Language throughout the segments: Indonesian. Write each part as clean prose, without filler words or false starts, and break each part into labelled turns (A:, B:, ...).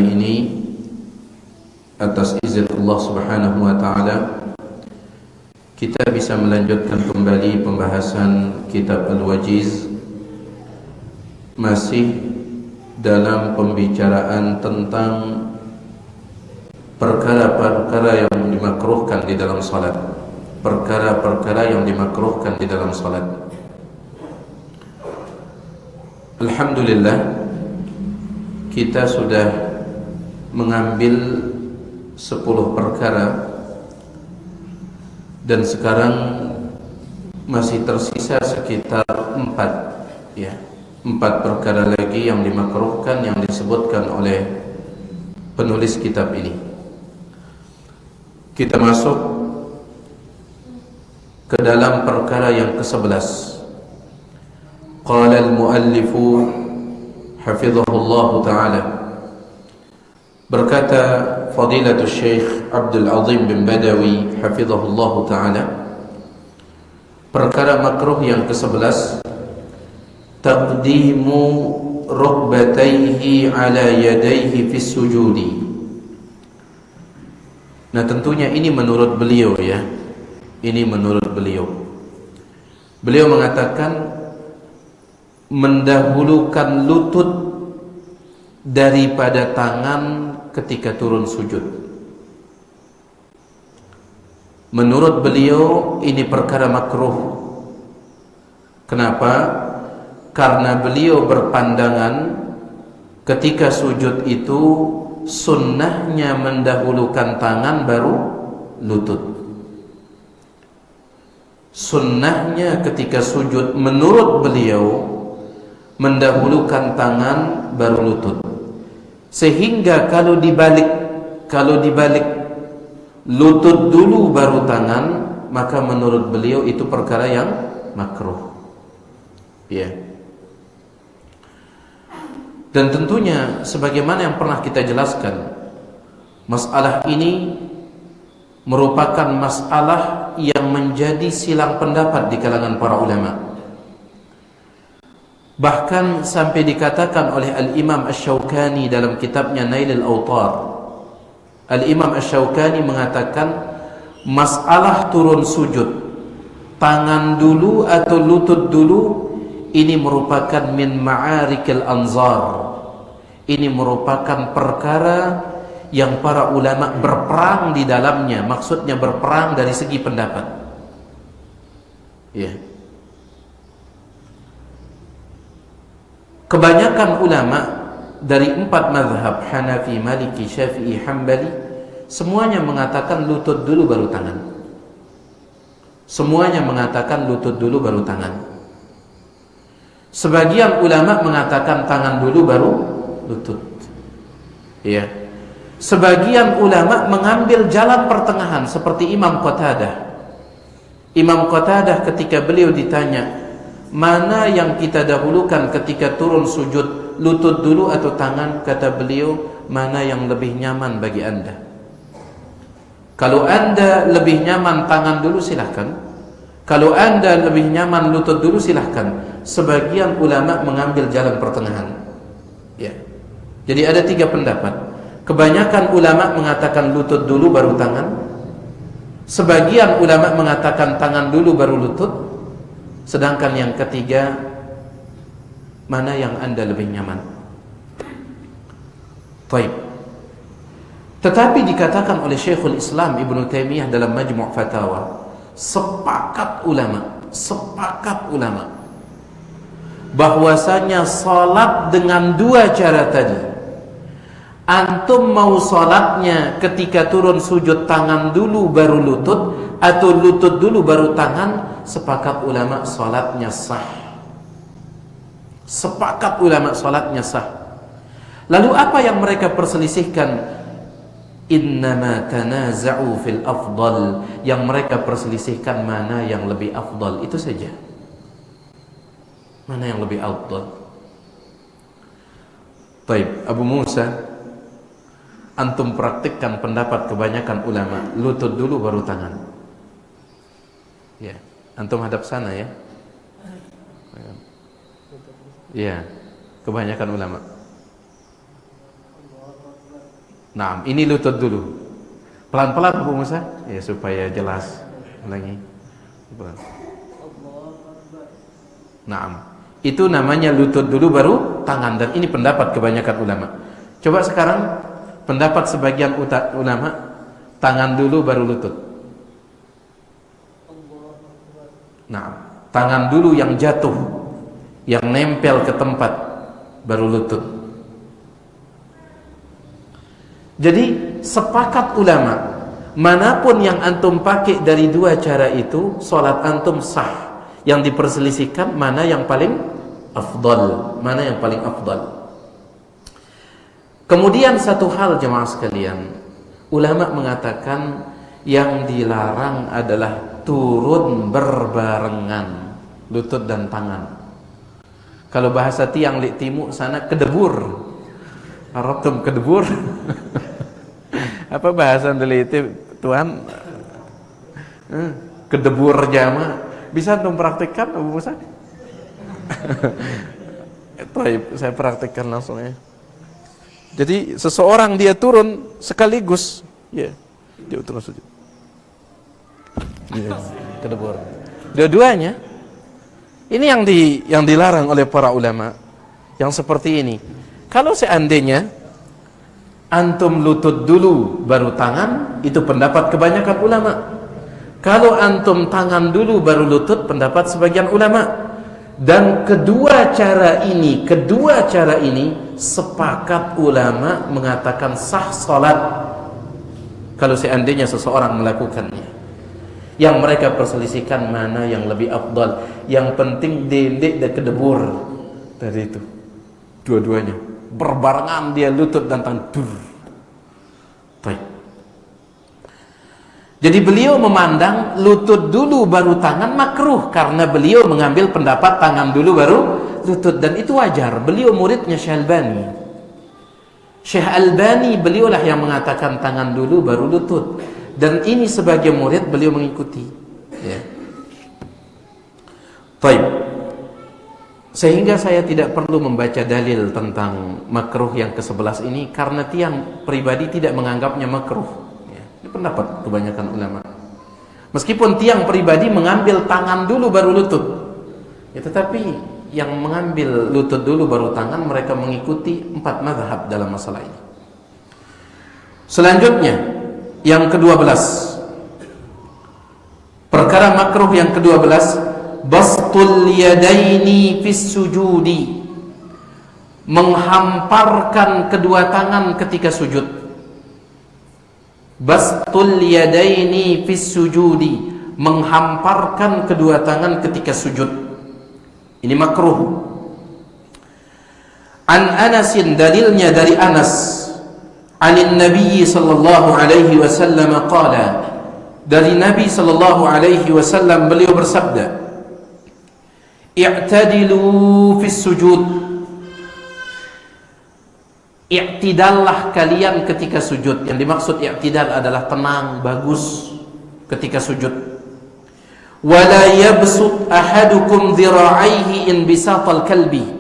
A: kali ini atas izin Allah Subhanahu wa taala kita bisa melanjutkan kembali pembahasan kitab Al-Wajiz, masih dalam pembicaraan tentang perkara-perkara yang dimakruhkan di dalam salat. Perkara-perkara yang dimakruhkan di dalam salat. Alhamdulillah, kita sudah mengambil 10 perkara dan sekarang masih tersisa sekitar 4 perkara lagi yang dimakruhkan, yang disebutkan oleh penulis kitab ini. Kita masuk ke dalam perkara yang ke-11. Qala al-muallifu hafizahullahu ta'ala, berkata Fadilatul Syekh Abdul Azim bin Badawi hafizahullahu ta'ala, perkara makruh yang ke-11, taqdimu rukbatayhi ala yadayhi fis sujudi. Nah, tentunya ini menurut beliau ya. Ini menurut beliau. Beliau mengatakan mendahulukan lutut daripada tangan ketika turun sujud. Menurut beliau ini perkara makruh. Kenapa? Karena beliau berpandangan ketika sujud itu sunnahnya mendahulukan tangan baru lutut. Sunnahnya ketika sujud menurut beliau mendahulukan tangan baru lutut. Sehingga kalau dibalik lutut dulu baru tangan, maka menurut beliau itu perkara yang makruh. Ya. Dan tentunya sebagaimana yang pernah kita jelaskan, masalah ini merupakan masalah yang menjadi silang pendapat di kalangan para ulama. Bahkan sampai dikatakan oleh Al-Imam Asy-Syaukani dalam kitabnya Nailul Awtar. Al-Imam Asy-Syaukani mengatakan masalah turun sujud, tangan dulu atau lutut dulu, ini merupakan min ma'arikil anzar. Ini merupakan perkara yang para ulama berperang di dalamnya. Maksudnya berperang dari segi pendapat. Ya. Kebanyakan ulama dari 4 mazhab, Hanafi, Maliki, Syafi'i, Hambali, semuanya mengatakan lutut dulu baru tangan. Semuanya mengatakan lutut dulu baru tangan. Sebagian ulama mengatakan tangan dulu baru lutut. Ya. Sebagian ulama mengambil jalan pertengahan seperti Imam Qatadah. Imam Qatadah ketika beliau ditanya, mana yang kita dahulukan ketika turun sujud, lutut dulu atau tangan? Kata beliau, mana yang lebih nyaman bagi anda? Kalau anda lebih nyaman tangan dulu silahkan. Kalau anda lebih nyaman lutut dulu silahkan. Sebagian ulama mengambil jalan pertengahan. Ya. Jadi ada 3 pendapat. Kebanyakan ulama mengatakan lutut dulu baru tangan. Sebagian ulama mengatakan tangan dulu baru lutut. Sedangkan yang ketiga, mana yang anda lebih nyaman? Baik. Tetapi dikatakan oleh Syekhul Islam Ibnu Taimiyah dalam Majmu' Fatawa, sepakat ulama bahwasanya salat dengan 2 cara tadi. Antum mau salatnya ketika turun sujud tangan dulu baru lutut, atau lutut dulu baru tangan, sepakat ulama salatnya sah. Sepakat ulama salatnya sah. Lalu apa yang mereka perselisihkan? Innama tanaza'u fil afdal. Yang mereka perselisihkan mana yang lebih afdal, itu saja. Mana yang lebih afdal? Baik, Abu Musa, antum praktikkan pendapat kebanyakan ulama, lutut dulu baru tangan. Ya, antum hadap sana ya. Ya, kebanyakan ulama. Nah, ini lutut dulu. Pelan-pelan Bu Musa, ya supaya jelas. Ulangi. Pelan. Nah, itu namanya lutut dulu baru tangan, dan ini pendapat kebanyakan ulama. Coba sekarang pendapat sebagian ulama, tangan dulu baru lutut. Nah, tangan dulu yang jatuh, yang nempel ke tempat, baru lutut. Jadi sepakat ulama, manapun yang antum pakai dari dua cara itu, salat antum sah. Yang diperselisihkan mana yang paling afdal, mana yang paling afdal. Kemudian satu hal jemaah sekalian, ulama mengatakan yang dilarang adalah turun berbarengan lutut dan tangan. Kalau bahasa tiang li timu sana kedebur. Arabtum kedebur. Apa bahasa itu Tuhan? Kedebur jama. Bisa antum praktikkan Abu Musa? Saya praktikkan langsung ya. Jadi seseorang dia turun sekaligus, ya, dia turun sujud. Ya, kedebur. Dua-duanya. Ini yang dilarang oleh para ulama. Yang seperti ini. Kalau seandainya antum lutut dulu baru tangan, itu pendapat kebanyakan ulama. Kalau antum tangan dulu baru lutut, pendapat sebagian ulama. Dan kedua cara ini sepakat ulama mengatakan sah salat kalau seandainya seseorang melakukannya. Yang mereka perselisihkan mana yang lebih afdal. Yang penting dendek dan kedebur dari itu. Dua-duanya berbarengan, dia lutut dan tangan. Baik. Jadi beliau memandang lutut dulu baru tangan makruh, karena beliau mengambil pendapat tangan dulu baru lutut, dan itu wajar. Beliau muridnya Syekh Albani. Syekh Albani beliaulah yang mengatakan tangan dulu baru lutut, dan ini sebagai murid beliau mengikuti. Ya. Baik. Sehingga saya tidak perlu membaca dalil tentang makruh yang ke-11 ini, karena tiang pribadi tidak menganggapnya makruh. Ini pendapat kebanyakan ulama. Meskipun tiang pribadi mengambil tangan dulu baru lutut, ya, tetapi yang mengambil lutut dulu baru tangan, mereka mengikuti 4 mazhab dalam masalah ini. Selanjutnya, yang ke-12, perkara makruh yang ke-12, bastul yadaini fis sujudi, menghamparkan kedua tangan ketika sujud. Bastul yadaini fis sujudi, menghamparkan kedua tangan ketika sujud. Ini makruh. An Anasin, dalilnya dari Anas. Anin Nabi sallallahu alaihi wasallam qala, dari Nabi sallallahu alaihi wasallam beliau bersabda, i'tadilu fis sujud, i'tidallah kalian ketika sujud. Yang dimaksud i'tidal adalah tenang, bagus ketika sujud. Wala yabsut ahadukum dhira'aihi inbisatal kalbi,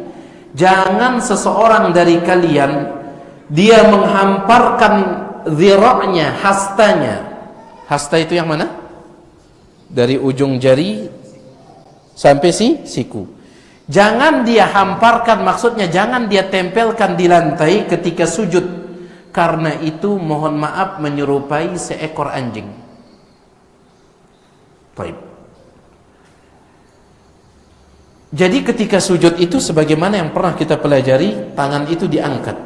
A: jangan seseorang dari kalian dia menghamparkan dhira'nya, hastanya. Hasta itu yang mana? Dari ujung jari sampai siku. Jangan dia hamparkan, maksudnya jangan dia tempelkan di lantai ketika sujud, karena itu mohon maaf menyerupai seekor anjing. Baik. Jadi ketika sujud itu sebagaimana yang pernah kita pelajari, tangan itu diangkat.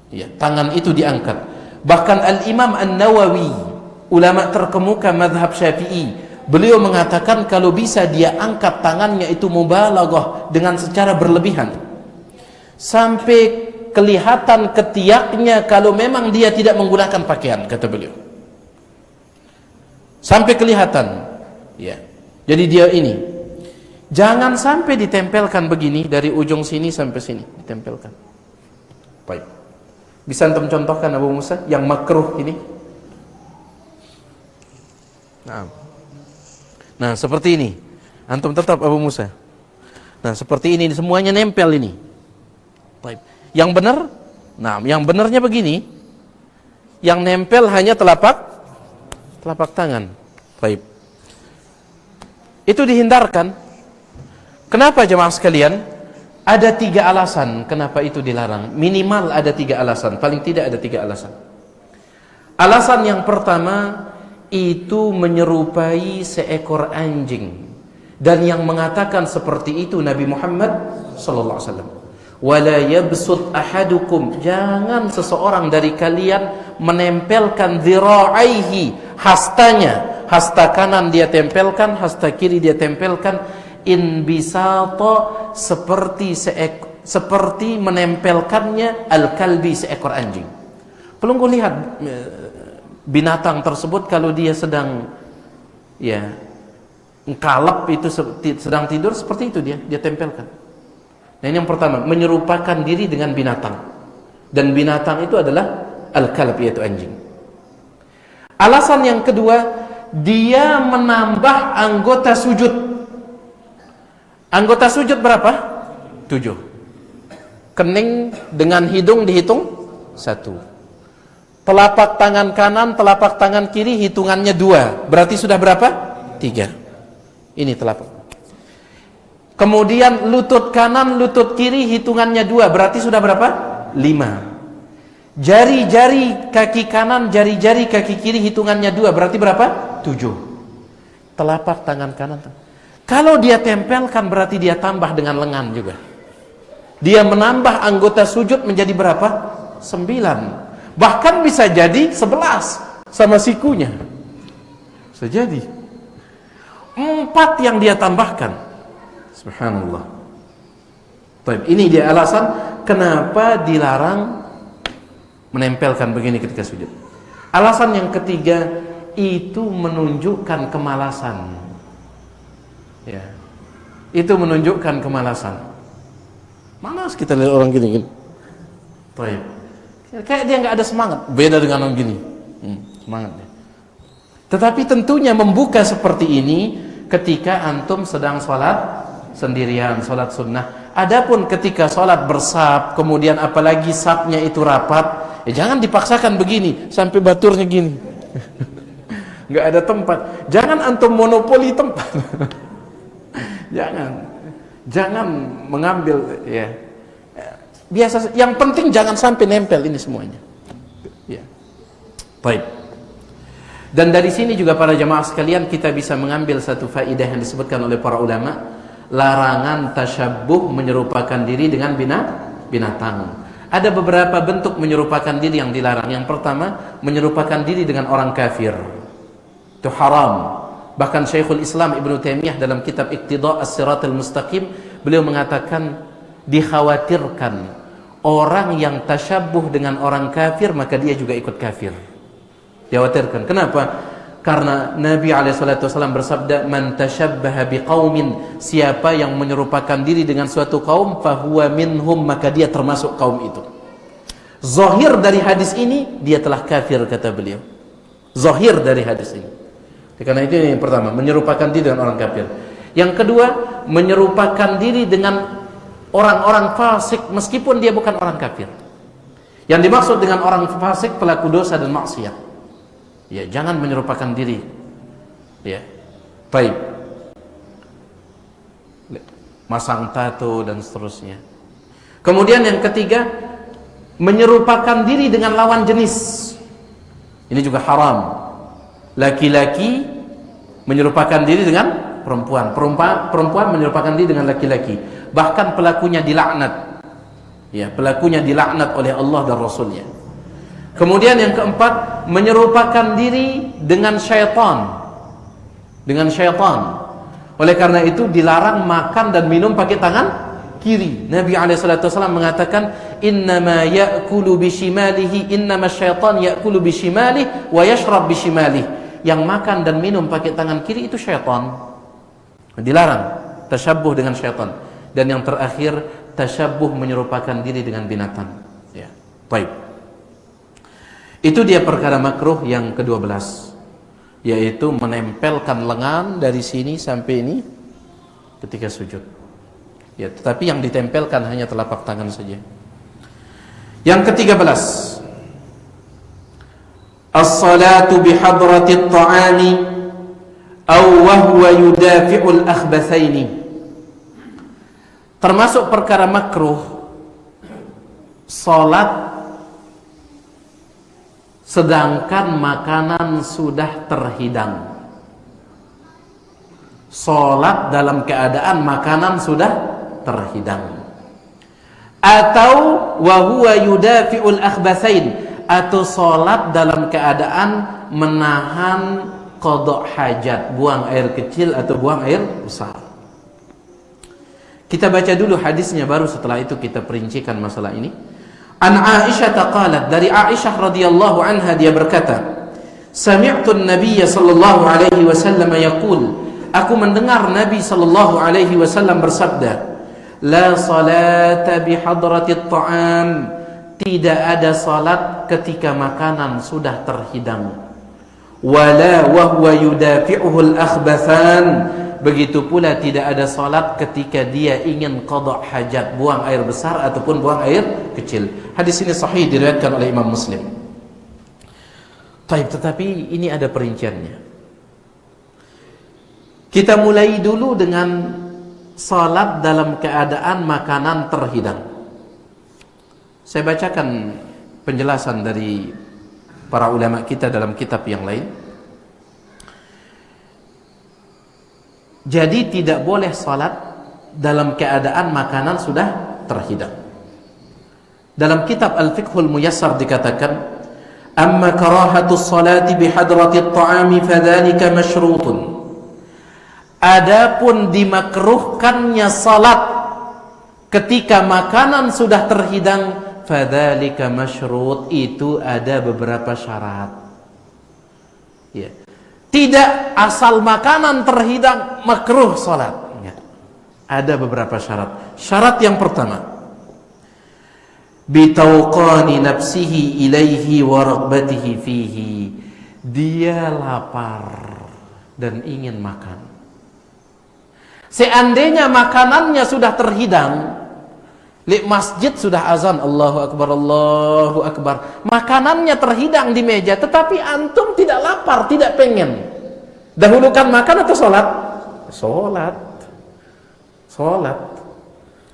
A: Ya, tangan itu diangkat. Bahkan Al-Imam An-Nawawi, ulama terkemuka mazhab Syafi'i, beliau mengatakan kalau bisa dia angkat tangannya itu mubalaghah, dengan secara berlebihan, sampai kelihatan ketiaknya kalau memang dia tidak menggunakan pakaian, kata beliau. Sampai kelihatan. Ya. Jadi dia ini jangan sampai ditempelkan begini dari ujung sini sampai sini, ditempelkan. Baik. Bisa antum contohkan Abu Musa yang makruh ini? Nah, seperti ini. Antum tetap Abu Musa. Nah, seperti ini semuanya nempel ini. Baik. Yang benar? Nah, yang benarnya begini. yang nempel hanya telapak tangan. Baik. Itu dihindarkan. Kenapa jemaah sekalian? Ada 3 alasan kenapa itu dilarang. Minimal ada 3 alasan, paling tidak ada 3 alasan. Alasan yang pertama, itu menyerupai seekor anjing. Dan yang mengatakan seperti itu Nabi Muhammad sallallahu alaihi wasallam. Wala yabsut ahadukum, jangan seseorang dari kalian menempelkan dhira'aihi, hastanya, hasta kanan dia tempelkan, hasta kiri dia tempelkan, in bisata, seperti menempelkannya al-kalbi, seekor anjing. Perlu kau lihat binatang tersebut kalau dia sedang kalap, itu sedang tidur, seperti itu dia tempelkan. Nah, ini yang pertama, menyerupakan diri dengan binatang. Dan binatang itu adalah al-kalb, yaitu anjing. Alasan yang kedua, dia menambah anggota sujud. Anggota sujud berapa? 7. Kening dengan hidung dihitung 1. Telapak tangan kanan, telapak tangan kiri hitungannya 2. Berarti sudah berapa? 3. Ini telapak. Kemudian lutut kanan, lutut kiri hitungannya 2. Berarti sudah berapa? 5. Jari-jari kaki kanan, jari-jari kaki kiri hitungannya 2. Berarti berapa? 7. Telapak tangan kanan. Kalau dia tempelkan berarti dia tambah dengan lengan juga. Dia menambah anggota sujud menjadi berapa? 9. Bahkan bisa jadi 11 sama sikunya. Bisa jadi 4 yang dia tambahkan. Subhanallah. Baik, ini dia alasan kenapa dilarang menempelkan begini ketika sujud. Alasan yang ketiga, itu menunjukkan kemalasan. Ya. Itu menunjukkan kemalasan. Malas kita lihat orang gini. Baik. Kayak dia nggak ada semangat. Beda dengan orang gini. Semangatnya. Tetapi tentunya membuka seperti ini ketika antum sedang sholat sendirian, sholat sunnah. Adapun ketika sholat bersab, kemudian apalagi sabnya itu rapat, jangan dipaksakan begini sampai baturnya gini. Nggak ada tempat. Jangan antum monopoli tempat. Jangan mengambil biasa. Yang penting jangan sampai nempel ini semuanya. Ya. Baik. Dan dari sini juga para jemaah sekalian kita bisa mengambil satu faedah yang disebutkan oleh para ulama. Larangan tasyabbuh, menyerupakan diri dengan binatang. Ada beberapa bentuk menyerupakan diri yang dilarang. Yang pertama, menyerupakan diri dengan orang kafir. Itu haram. Bahkan Syekhul Islam Ibnu Taimiyah dalam kitab Iqtida' as-Siratal Mustaqim, beliau mengatakan dikhawatirkan orang yang tasyabbuh dengan orang kafir maka dia juga ikut kafir. Dikhawatirkan. Kenapa? Karena Nabi SAW bersabda, man tashabbaha biqaumin, siapa yang menyerupakan diri dengan suatu kaum, fahuwa minhum, maka dia termasuk kaum itu. Zahir dari hadis ini, dia telah kafir, kata beliau. Zahir dari hadis ini. Karena itu yang pertama, menyerupakan diri dengan orang kafir. Yang kedua, menyerupakan diri dengan orang-orang fasik meskipun dia bukan orang kafir. Yang dimaksud dengan orang fasik, pelaku dosa dan maksiat. Ya, jangan menyerupakan diri. Ya. Baik. Masang tato dan seterusnya. Kemudian yang ketiga, menyerupakan diri dengan lawan jenis. Ini juga haram. Laki-laki menyerupakan diri dengan perempuan. Perempuan menyerupakan diri dengan laki-laki. Bahkan pelakunya dilaknat. Ya, pelakunya dilaknat oleh Allah dan Rasulnya. Kemudian yang keempat, menyerupakan diri dengan syaitan. Dengan syaitan. Oleh karena itu dilarang makan dan minum pakai tangan kiri. Nabi SAW mengatakan, innama ya'kulu bishimalihi, innama syaitan ya'kulu bishimalihi wa yashrab bishimalihi. Yang makan dan minum pakai tangan kiri itu syaitan. Dilarang tasyabbuh dengan syaitan. Dan yang terakhir, tasyabbuh menyerupakan diri dengan binatang. Ya. Baik. Itu dia perkara makruh yang ke-12, yaitu menempelkan lengan dari sini sampai ini ketika sujud. Ya, tetapi yang ditempelkan hanya telapak tangan saja. Yang ke-13, as-salatu bihadrati at-ta'ami aw wa huwa yudafi'ul akhbathaini. Termasuk perkara makruh salat sedangkan makanan sudah terhidang. Salat dalam keadaan makanan sudah terhidang. Atau wa huwa yudafi'ul akhbathain, atau salat dalam keadaan menahan qada' hajat, buang air kecil atau buang air besar. Kita baca dulu hadisnya, baru setelah itu kita perincikan masalah ini. An Aisyah qalat, dari Aisyah radhiyallahu anha dia berkata, sami'tu an-nabiy sallallahu alaihi wasallam yaqul, aku mendengar Nabi sallallahu alaihi wasallam bersabda, la salata bihadrati at-ta'am, tidak ada salat ketika makanan sudah terhidang. Wala wa huwa yudafi'uhu al-akhbathan, begitu pula tidak ada salat ketika dia ingin qada' hajat, buang air besar ataupun buang air kecil. Hadis ini sahih, diriwayatkan oleh Imam Muslim. Baik, tetapi ini ada perinciannya. Kita mulai dulu dengan salat dalam keadaan makanan terhidang. Saya bacakan penjelasan dari para ulama kita dalam kitab yang lain. Jadi tidak boleh salat dalam keadaan makanan sudah terhidang. Dalam kitab Al-Fiqhul Muyassar dikatakan, amma karahatus salati bihadrati at-ta'ami fadzalika masyrutun. Adapun dimakruhkannya salat ketika makanan sudah terhidang, fadzalika masyrut, itu ada beberapa syarat. Ya. Tidak asal makanan terhidang makruh salat. Ya. Ada beberapa syarat. Syarat yang pertama, bitawqani nafsihi ilaihi wa raghbatihi fihi. Dia lapar dan ingin makan. Seandainya makanannya sudah terhidang, di masjid sudah azan, Allahu Akbar, Allahu Akbar, makanannya terhidang di meja, tetapi antum tidak lapar, tidak pengen, dahulukan makan atau sholat? Sholat. Sholat.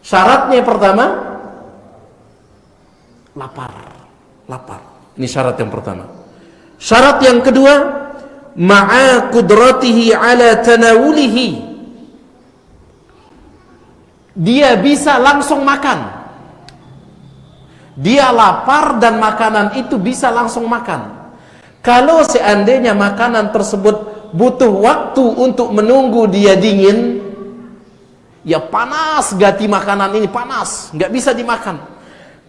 A: Syaratnya pertama, lapar. Lapar. Ini syarat yang pertama. Syarat yang kedua, ma'a qudratihi ala tanawulihi, dia bisa langsung makan. Dia lapar dan makanan itu bisa langsung makan. Kalau seandainya makanan tersebut butuh waktu untuk menunggu dia dingin, ya panas gati makanan ini, panas, nggak bisa dimakan.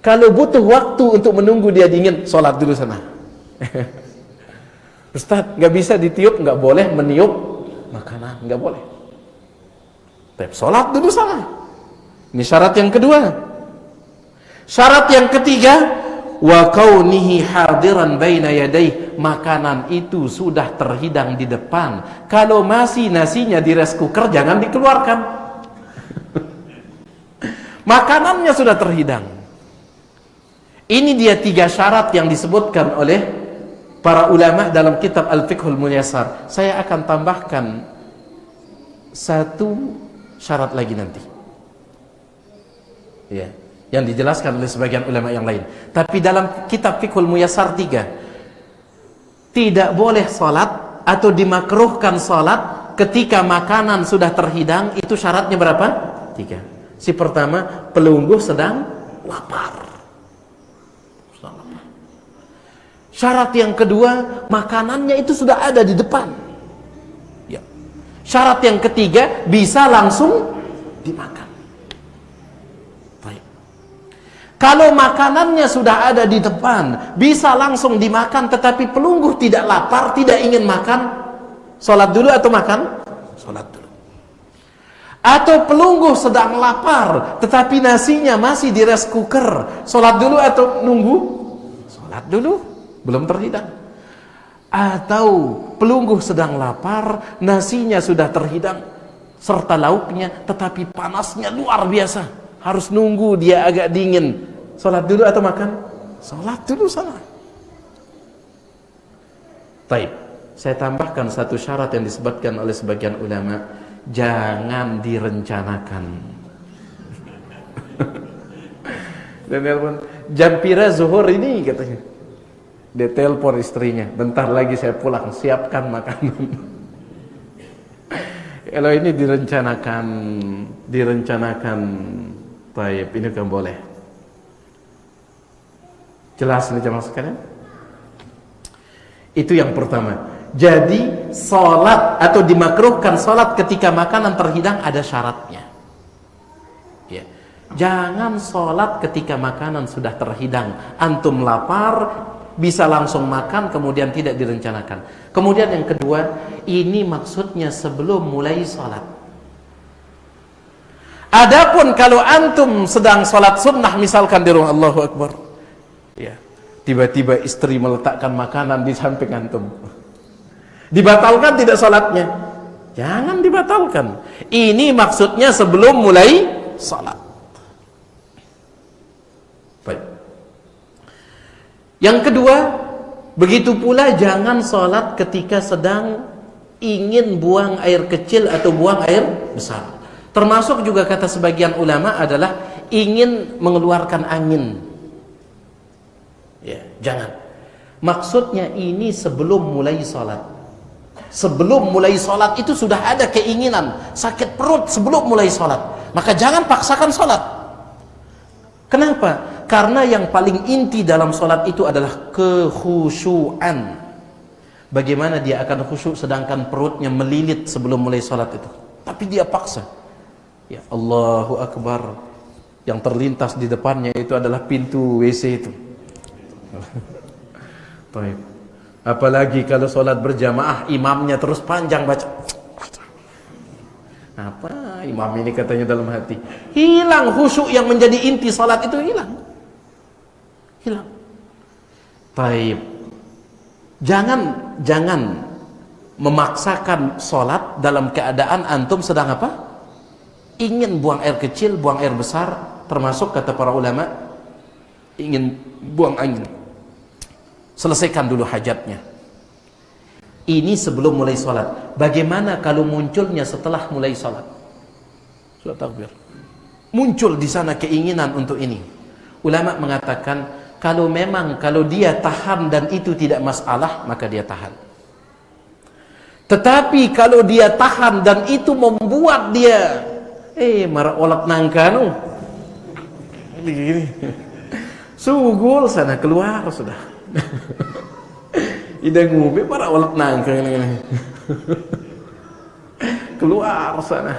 A: Kalau butuh waktu untuk menunggu dia dingin, sholat dulu sana. Ustaz, nggak bisa ditiup, nggak boleh meniup makanan, nggak boleh. Tapi sholat dulu sana. Ini syarat yang kedua. Syarat yang ketiga, wa kaunihi hadiran baina yadayhi, makanan itu sudah terhidang di depan. Kalau masih nasinya di rice cooker, jangan dikeluarkan. Makanannya sudah terhidang. Ini dia 3 syarat yang disebutkan oleh para ulama dalam kitab Al-Fiqhul Muyassar. Saya akan tambahkan 1 syarat lagi nanti, ya, yang dijelaskan oleh sebagian ulama yang lain. Tapi dalam kitab Fiqhul Muyassar 3, tidak boleh salat atau dimakruhkan salat ketika makanan sudah terhidang. Itu syaratnya berapa? 3. Si pertama, pelungguh sedang lapar. Syarat yang kedua, makanannya itu sudah ada di depan. Ya. Syarat yang ketiga, bisa langsung dimakan. Kalau makanannya sudah ada di depan, bisa langsung dimakan, tetapi pelungguh tidak lapar, tidak ingin makan, sholat dulu atau makan? Sholat dulu. Atau pelungguh sedang lapar, tetapi nasinya masih di rice cooker, sholat dulu atau nunggu? Sholat dulu, belum terhidang. Atau pelungguh sedang lapar, nasinya sudah terhidang serta lauknya, tetapi panasnya luar biasa, harus nunggu dia agak dingin. Sholat dulu atau makan? Sholat dulu sana. Taib. Saya tambahkan satu syarat yang disebutkan oleh sebagian ulama, jangan direncanakan. Dan telepon jam pira zuhur ini katanya. Dia telepon istrinya, bentar lagi saya pulang, siapkan makanan. Kalau ini direncanakan, taib, ini kan boleh. Jelas ini jemaah sekalian? Itu yang pertama. Jadi salat atau dimakruhkan salat ketika makanan terhidang ada syaratnya. Ya. Jangan salat ketika makanan sudah terhidang. Antum lapar, bisa langsung makan, kemudian tidak direncanakan. Kemudian yang kedua, ini maksudnya sebelum mulai salat. Adapun kalau antum sedang salat sunnah misalkan di rumah, Allahu Akbar, ya, tiba-tiba istri meletakkan makanan di samping antum, dibatalkan tidak salatnya? Jangan dibatalkan. Ini maksudnya sebelum mulai salat. Baik. Yang kedua, begitu pula jangan salat ketika sedang ingin buang air kecil atau buang air besar. Termasuk juga kata sebagian ulama adalah ingin mengeluarkan angin. Ya, jangan. Maksudnya ini sebelum mulai salat. Sebelum mulai salat itu sudah ada keinginan sakit perut sebelum mulai salat. Maka jangan paksakan salat. Kenapa? Karena yang paling inti dalam salat itu adalah kekhusyuan. Bagaimana dia akan khusyuk sedangkan perutnya melilit sebelum mulai salat itu. Tapi dia paksa. Ya, Allahu Akbar. Yang terlintas di depannya itu adalah pintu WC itu. Baik. Apalagi kalau sholat berjamaah, imamnya terus panjang baca. Apa imam ini katanya dalam hati? Hilang khusyuk yang menjadi inti sholat itu, hilang. Baik. Jangan memaksakan sholat dalam keadaan antum sedang apa? Ingin buang air kecil, buang air besar, termasuk kata para ulama ingin buang angin. Selesaikan dulu hajatnya. Ini sebelum mulai sholat. Bagaimana kalau munculnya setelah mulai sholat? Sudah takbir. Muncul di sana keinginan untuk ini. Ulama mengatakan kalau dia tahan dan itu tidak masalah, maka dia tahan. Tetapi kalau dia tahan dan itu membuat dia marah olak nangkanu gini, sugul sana keluar sudah. Ida ngube marah olak nangka gini. Keluar sana.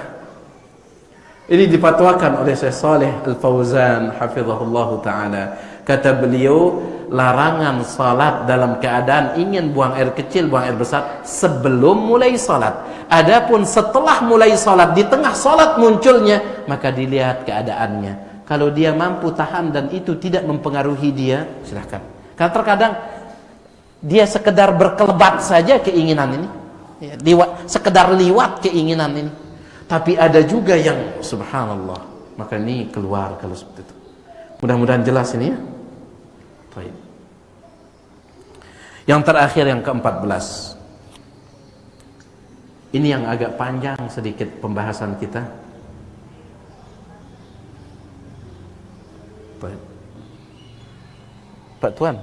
A: Ini difatwakan oleh Syekh Shalih Al-Fauzan hafizahullah taala. Kata beliau, larangan salat dalam keadaan ingin buang air kecil, buang air besar sebelum mulai salat. Adapun setelah mulai salat, di tengah salat munculnya, maka dilihat keadaannya. Kalau dia mampu tahan dan itu tidak mempengaruhi dia, silahkan. Karena terkadang dia sekedar berkelebat saja keinginan ini, sekedar liwat keinginan ini. Tapi ada juga yang subhanallah, maka ini keluar kalau seperti itu. Mudah-mudahan jelas ini ya. Baik. Yang terakhir, yang ke-14. Ini yang agak panjang sedikit pembahasan kita. Baik. Pak Tuan,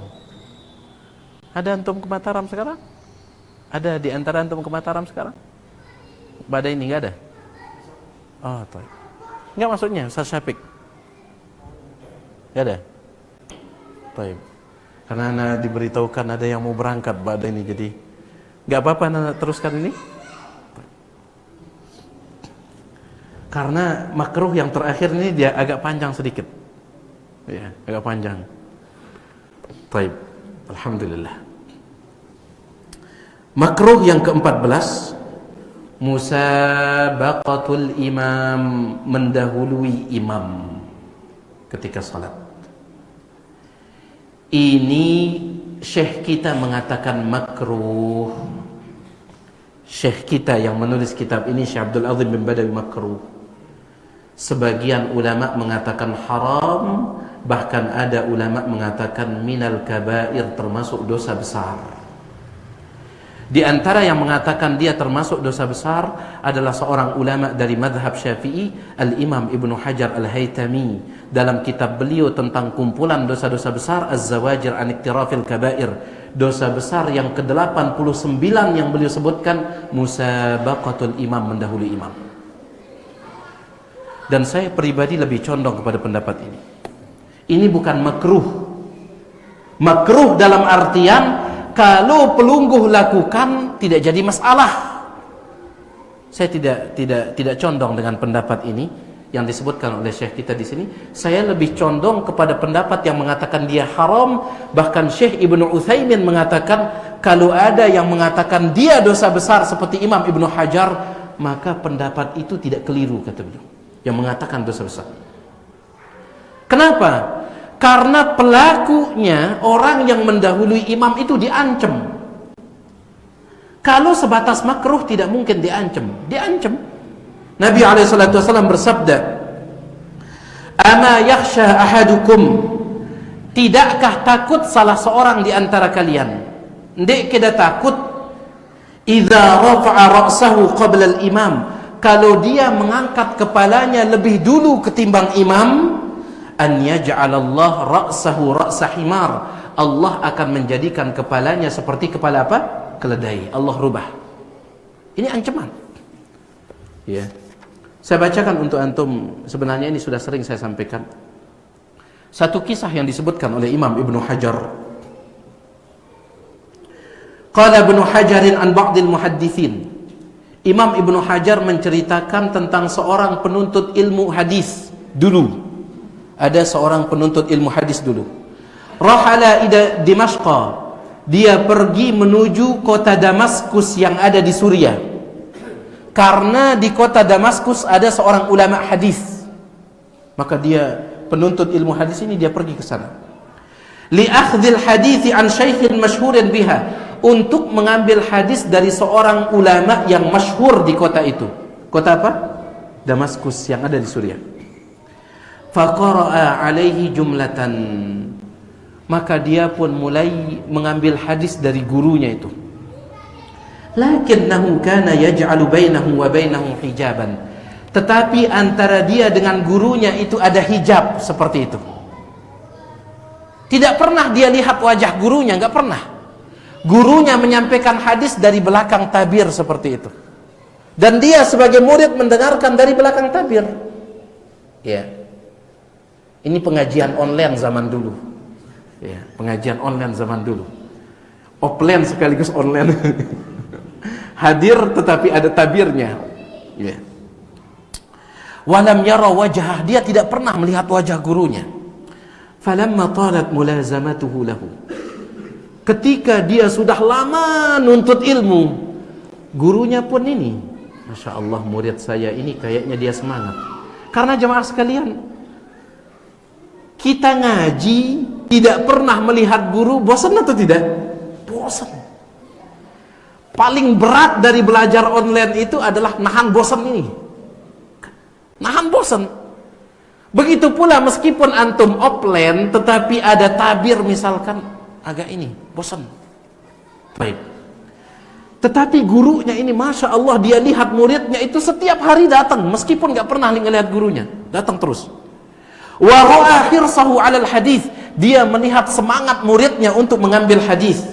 A: ada antum ke Mataram sekarang? Ada di antara antum ke Mataram sekarang? Badai ini enggak ada? Oh, baik. Enggak maksudnya Ustaz Syafiq? Enggak ada? Baik. Karena Anda diberitahukan ada yang mau berangkat pada ini, jadi enggak apa-apa Anda teruskan ini. Karena makruh yang terakhir ini dia agak panjang sedikit. Ya, agak panjang. Baik. Alhamdulillah. Makruh yang ke-14, musabaqatul imam, mendahului imam ketika salat. Ini syekh kita mengatakan makruh. Syekh kita yang menulis kitab ini, Syekh Abdul Azim bin Badawi, makruh. Sebagian ulama mengatakan haram, bahkan ada ulama mengatakan minal kabair, termasuk dosa besar. Di antara yang mengatakan dia termasuk dosa besar adalah seorang ulama dari madhab Syafi'i, Al-Imam Ibnu Hajar Al-Haytami, dalam kitab beliau tentang kumpulan dosa-dosa besar, Az-Zawajir an Iktirafil Kabair, dosa besar yang ke-89 yang beliau sebutkan, musabaqatul imam, mendahului imam. Dan saya pribadi lebih condong kepada pendapat ini. Ini bukan makruh. Makruh dalam artian kalau pelungguh lakukan tidak jadi masalah. Saya tidak condong dengan pendapat ini yang disebutkan oleh Syekh kita di sini. Saya lebih condong kepada pendapat yang mengatakan dia haram. Bahkan Syekh Ibnu Utsaimin mengatakan kalau ada yang mengatakan dia dosa besar seperti Imam Ibnu Hajar, maka pendapat itu tidak keliru, kata beliau, yang mengatakan dosa besar. Kenapa? Karena pelakunya, orang yang mendahului imam itu diancam. Kalau sebatas makruh tidak mungkin diancam. Nabi SAW bersabda, "Ama yakhsha ahadukum?" Tidakkah takut salah seorang di antara kalian? Ndek kita takut idza rafa'a ra'sahu qabla al-imam, kalau dia mengangkat kepalanya lebih dulu ketimbang imam, an yaj'alallah ra'sahu ra'sa himar, Allah akan menjadikan kepalanya seperti kepala apa? Keledai. Allah rubah. Ini ancaman. Ya. Saya bacakan untuk antum, sebenarnya ini sudah sering saya sampaikan. Satu kisah yang disebutkan oleh Imam Ibnu Hajar. Qala Ibnu Hajarin an ba'dil muhaddithin. Imam Ibnu Hajar menceritakan tentang seorang penuntut ilmu hadis dulu. Ada seorang penuntut ilmu hadis dulu. Rahala ila Dimashq. Dia pergi menuju kota Damaskus yang ada di Suriah. Karena di kota Damaskus ada seorang ulama hadis. Maka dia penuntut ilmu hadis ini dia pergi ke sana. Li akhdhil hadithi an syaikhin masyhurin biha, untuk mengambil hadis dari seorang ulama yang masyhur di kota itu. Kota apa? Damaskus yang ada di Suriah. Faqara'a alaihi jumlatan, maka dia pun mulai mengambil hadis dari gurunya itu. Lakinnahu kana yaj'alu bainahu wa bainahu hijaban, tetapi antara dia dengan gurunya itu ada hijab seperti itu. Tidak pernah dia lihat wajah gurunya, enggak pernah. Gurunya menyampaikan hadis dari belakang tabir seperti itu, dan dia sebagai murid mendengarkan dari belakang tabir. Ya. Ini pengajian online zaman dulu. Ya, pengajian online zaman dulu. Offline sekaligus online. Hadir tetapi ada tabirnya. Ya. Walam yara wajhah, dia tidak pernah melihat wajah gurunya. Falamma talat mulazamatuhu lahu. Ketika dia sudah lama nuntut ilmu, gurunya pun ini, Masya Allah, murid saya ini kayaknya dia semangat. Karena jemaah sekalian, kita ngaji tidak pernah melihat guru, bosan atau tidak? Bosan. Paling berat dari belajar online itu adalah nahan bosan ini. Nahan bosan. Begitu pula meskipun antum offline tetapi ada tabir misalkan, agak ini bosan. Baik. Tetapi gurunya ini, Masya Allah, dia lihat muridnya itu setiap hari datang, meskipun gak pernah ngelihat gurunya, datang terus. Wa ra'a hirsahu 'alal hadis, dia melihat semangat muridnya untuk mengambil hadis.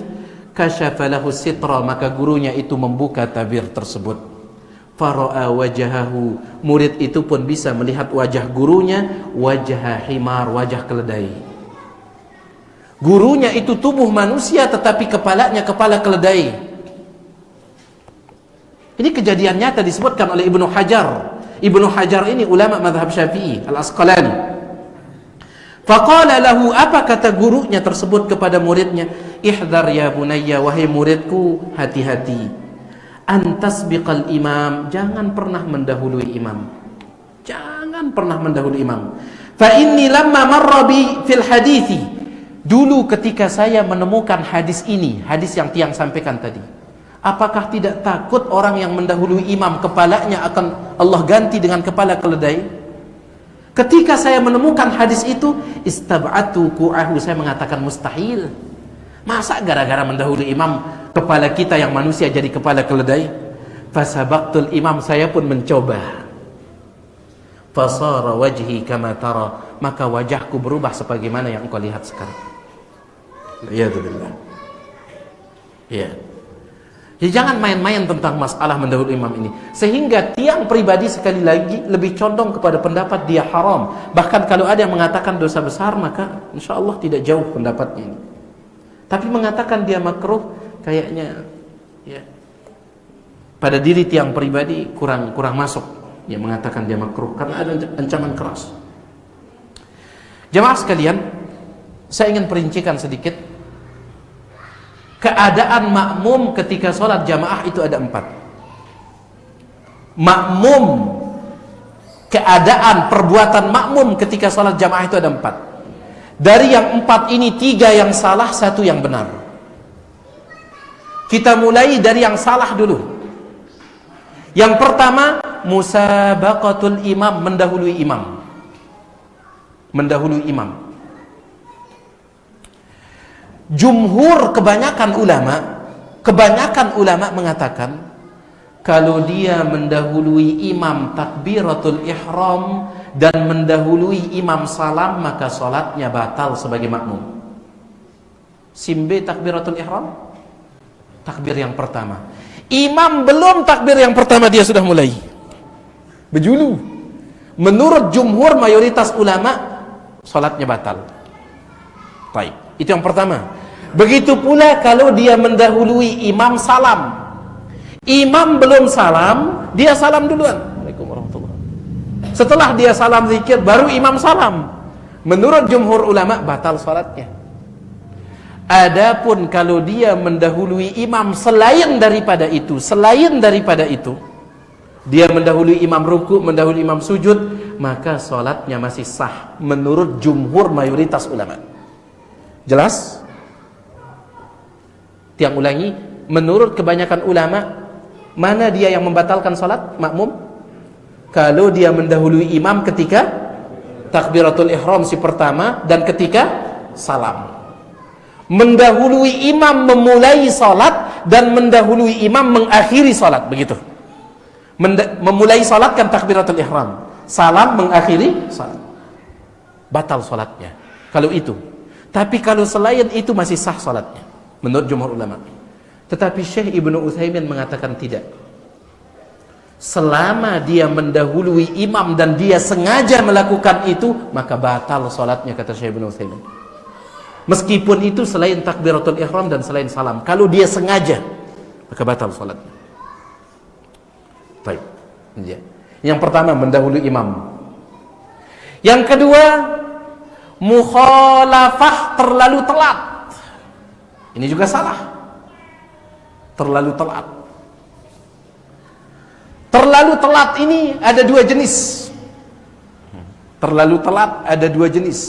A: Kasyafa lahu sitra, maka gurunya itu membuka tabir tersebut. Fara'a wajahahu, murid itu pun bisa melihat wajah gurunya, wajah himar, wajah keledai. Gurunya itu tubuh manusia tetapi kepalanya kepala keledai. Ini kejadian nyata disebutkan oleh Ibnu Hajar. Ibnu Hajar ini ulama mazhab Syafi'i, Al-Asqalani. Faqala lahu, apa kata gurunya tersebut kepada muridnya? Ihdhar ya bunayya, wahai muridku, hati-hati. Antasbiqal imam, jangan pernah mendahului imam. Jangan pernah mendahului imam. Fa inni lamma marra bi fil hadithi, dulu ketika saya menemukan hadis ini, hadis yang tiang sampaikan tadi, apakah tidak takut orang yang mendahului imam kepalanya akan Allah ganti dengan kepala keledai? Ketika saya menemukan hadis itu, istab'atu ku'ahu, saya mengatakan mustahil. Masa gara-gara mendahului imam kepala kita yang manusia jadi kepala keledai. Fasabaqtul imam, saya pun mencoba. Fasara wajhi kama tara, maka wajahku berubah sebagaimana yang engkau lihat sekarang. Iyadzubillah. Ya. Ya, jangan main-main tentang masalah mendahului imam ini, sehingga tiang pribadi sekali lagi lebih condong kepada pendapat dia haram. Bahkan kalau ada yang mengatakan dosa besar, maka insya Allah tidak jauh pendapatnya ini. Tapi mengatakan dia makruh, kayaknya ya, pada diri tiang pribadi kurang masuk. Ya, mengatakan dia makruh karena ada ancaman keras. Jamaah sekalian, saya ingin perincikan sedikit. Keadaan makmum ketika sholat jamaah itu ada 4. Makmum, keadaan perbuatan makmum ketika sholat jamaah itu ada 4. Dari yang 4 ini 3 yang salah, 1 yang benar. Kita mulai dari yang salah dulu. Yang pertama, musabaqatul imam, mendahului imam. Mendahului imam. Jumhur kebanyakan ulama mengatakan kalau dia mendahului imam takbiratul ihram dan mendahului imam salam, maka salatnya batal sebagai makmum. Simbe takbiratul ihram, takbir yang pertama. Imam belum takbir yang pertama dia sudah mulai berjulu. Menurut jumhur mayoritas ulama salatnya batal. Baik, itu yang pertama. Begitu pula kalau dia mendahului imam salam. Imam belum salam, dia salam duluan. Waalaikumsalam warahmatullahi wabarakatuh. Setelah dia salam zikir, baru imam salam. Menurut jumhur ulama batal salatnya. Adapun kalau dia mendahului imam selain daripada itu, dia mendahului imam ruku, mendahului imam sujud, maka salatnya masih sah menurut jumhur mayoritas ulama. Jelas? Tiang ulangi, menurut kebanyakan ulama, mana dia yang membatalkan salat makmum? Kalau dia mendahului imam ketika takbiratul ihram si pertama dan ketika salam. Mendahului imam memulai salat dan mendahului imam mengakhiri salat, begitu. Memulai salat kan takbiratul ihram, salam mengakhiri salat. Batal salatnya kalau itu. Tapi kalau selain itu masih sah salatnya menurut jumhur ulama. Tetapi Syekh Ibnu Utsaimin mengatakan tidak. Selama dia mendahului imam dan dia sengaja melakukan itu, maka batal salatnya, kata Syekh Ibnu Utsaimin. Meskipun itu selain takbiratul ihram dan selain salam, kalau dia sengaja, maka batal salatnya. Baik. Yang pertama mendahului imam. Yang kedua, mukhalafah, terlalu telat. Ini juga salah. Terlalu telat. Terlalu telat ini ada 2 jenis. Terlalu telat ada 2 jenis.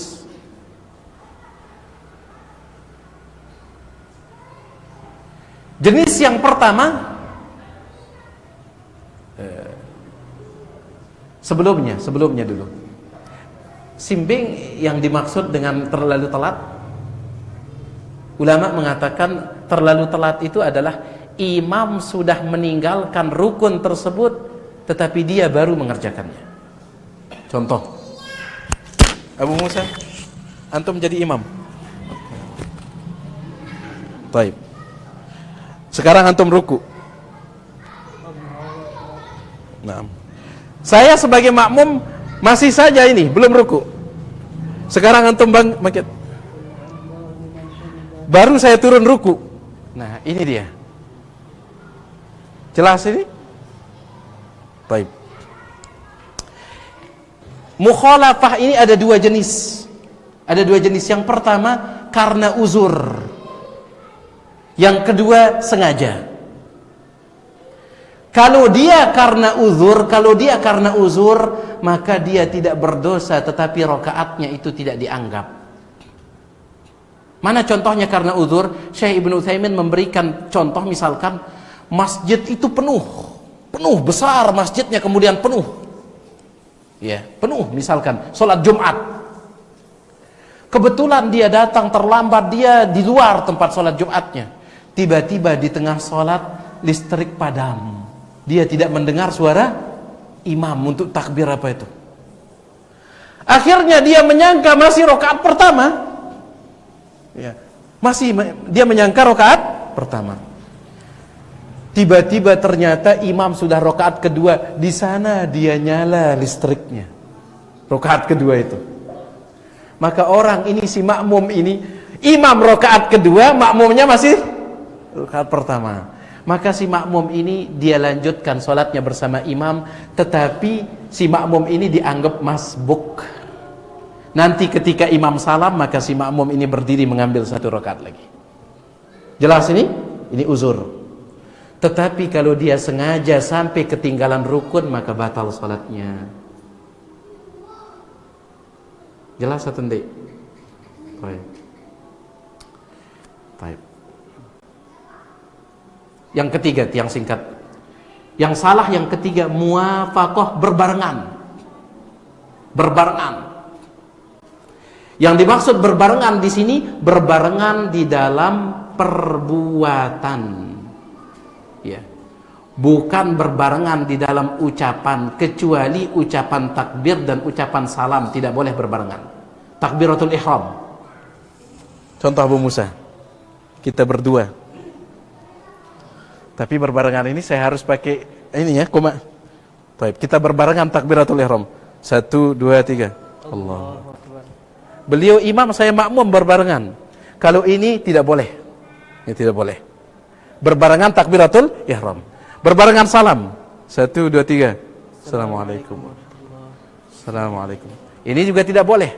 A: Jenis yang pertama, sebelumnya dulu. Simbing yang dimaksud dengan terlalu telat, ulama mengatakan terlalu telat itu adalah imam sudah meninggalkan rukun tersebut tetapi dia baru mengerjakannya. Contoh, Abu Musa, antum jadi imam. Baik. Sekarang antum ruku. Nah, saya sebagai makmum masih saja ini belum ruku. Sekarang antum bangkit. Baru saya turun ruku. Nah, ini dia. Jelas ini? Baik. Mukhalafah ini ada 2 jenis. Ada 2 jenis. Yang pertama karena uzur. Yang kedua sengaja. Kalau dia karena uzur, maka dia tidak berdosa, tetapi rakaatnya itu tidak dianggap. Mana contohnya karena uzur? Syekh Ibnu Utsaimin memberikan contoh, misalkan masjid itu penuh besar masjidnya, kemudian penuh. Ya, penuh misalkan salat Jumat. Kebetulan dia datang terlambat, dia di luar tempat salat Jumatnya. Tiba-tiba di tengah sholat listrik padam. Dia tidak mendengar suara imam untuk takbir apa itu. Akhirnya dia menyangka masih rakaat pertama. Ya, dia menyangka rakaat pertama. Tiba-tiba ternyata imam sudah rakaat kedua. Di sana dia nyala listriknya. Rakaat kedua itu. Maka orang ini, si makmum ini, imam rakaat kedua, makmumnya masih rakaat pertama. Maka si makmum ini dia lanjutkan sholatnya bersama imam, tetapi si makmum ini dianggap masbuk. Nanti ketika imam salam, maka si makmum ini berdiri mengambil satu rakaat lagi. Jelas ini? Ini uzur. Tetapi kalau dia sengaja sampai ketinggalan rukun, maka batal sholatnya. Jelas atau tidak? Baik. Baik. Yang ketiga, yang singkat. Yang salah yang ketiga, muwafaqah berbarengan. Berbarengan. Yang dimaksud berbarengan di sini, berbarengan di dalam perbuatan. Ya. Bukan berbarengan di dalam ucapan, kecuali ucapan takbir dan ucapan salam tidak boleh berbarengan. Takbiratul ihram. Contoh Abu Musa. Kita berdua. Tapi berbarengan ini saya harus pakai ini ya, koma. Baik, kita berbarengan takbiratul ihram. 1 2 3. Allah. Beliau imam, saya makmum berbarengan. Kalau ini tidak boleh. Ini tidak boleh. Berbarengan takbiratul ihram. Berbarengan salam. 1 2 3. Assalamualaikum. Assalamualaikum. Ini juga tidak boleh.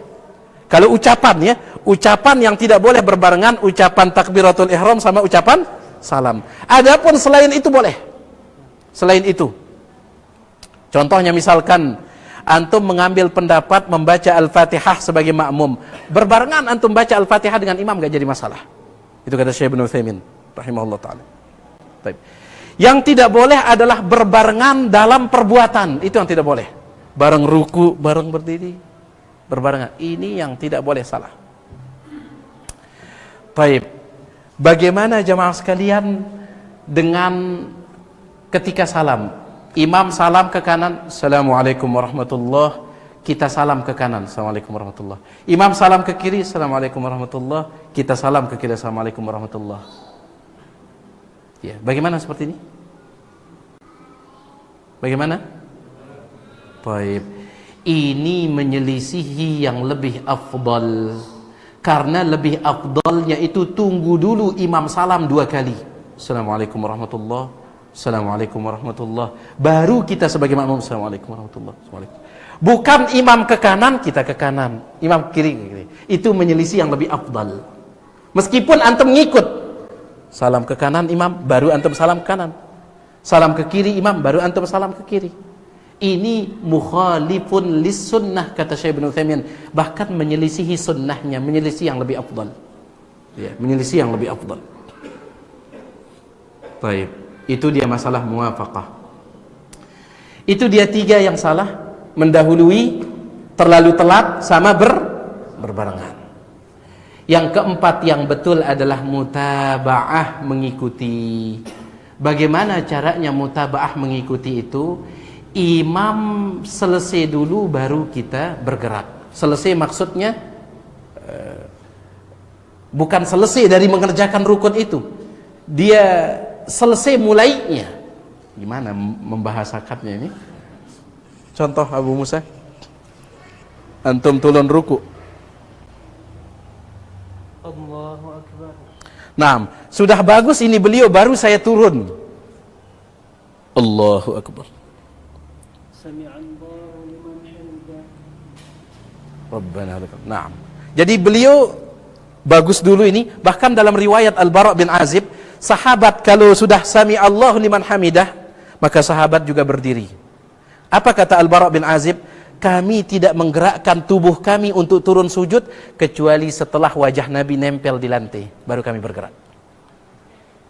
A: Kalau ucapan ya, ucapan yang tidak boleh berbarengan ucapan takbiratul ihram sama ucapan salam. Adapun selain itu boleh. Selain itu. Contohnya misalkan antum mengambil pendapat membaca Al-Fatihah sebagai makmum. Berbarengan antum baca Al-Fatihah dengan imam gak jadi masalah. Itu kata Syekh Ibnu Utsaimin rahimahullah taala. Baik. Yang tidak boleh adalah berbarengan dalam perbuatan. Itu yang tidak boleh. Bareng ruku, bareng berdiri, berbarengan. Ini yang tidak boleh, salah. Baik. Bagaimana jamaah sekalian dengan ketika salam? Imam salam ke kanan, Assalamualaikum warahmatullahi. Kita salam ke kanan, Assalamualaikum warahmatullahi. Imam salam ke kiri, Assalamualaikum warahmatullahi. Kita salam ke kiri, Assalamualaikum warahmatullahi. Ya, bagaimana seperti ini? Bagaimana? Baik. Ini menyelisihi yang lebih afdal. Karena lebih afdalnya itu tunggu dulu imam salam 2 kali. Assalamualaikum warahmatullahi. Assalamualaikum warahmatullahi. Baru kita sebagai makmum Assalamualaikum warahmatullahi. Assalamualaikum. Bukan imam ke kanan, kita ke kanan. Imam ke kiri. Itu menyelisih yang lebih afdal. Meskipun antum ngikut. Salam ke kanan imam, baru antum salam ke kanan. Salam ke kiri imam, baru antum salam ke kiri. Ini mukhalifun lis sunnah, kata Syekh Ibnu Utsaimin. Bahkan menyelisihi sunnahnya, menyelisih yang lebih afdal. Ya, menyelisih yang lebih afdal. Baik, itu dia masalah muwafaqah. Itu dia 3 yang salah, mendahului, terlalu telat, sama berbarengan. Yang keempat yang betul adalah mutaba'ah, mengikuti. Bagaimana caranya mutaba'ah mengikuti itu? Imam selesai dulu baru kita bergerak. Selesai maksudnya bukan selesai dari mengerjakan rukun itu. Dia selesai mulainya. Gimana membahasakannya ini? Contoh Abu Musa. Antum turun ruku. Allahu Akbar. Nah, sudah bagus ini beliau, baru saya turun. Allahu Akbar. Sami'allahu liman hamidah. Rabbana lakal. Naam. Jadi beliau bagus dulu ini, bahkan dalam riwayat Al-Bara' bin Azib, sahabat kalau sudah sami'allahu liman hamidah, maka sahabat juga berdiri. Apa kata Al-Bara' bin Azib? Kami tidak menggerakkan tubuh kami untuk turun sujud kecuali setelah wajah Nabi nempel di lantai, baru kami bergerak.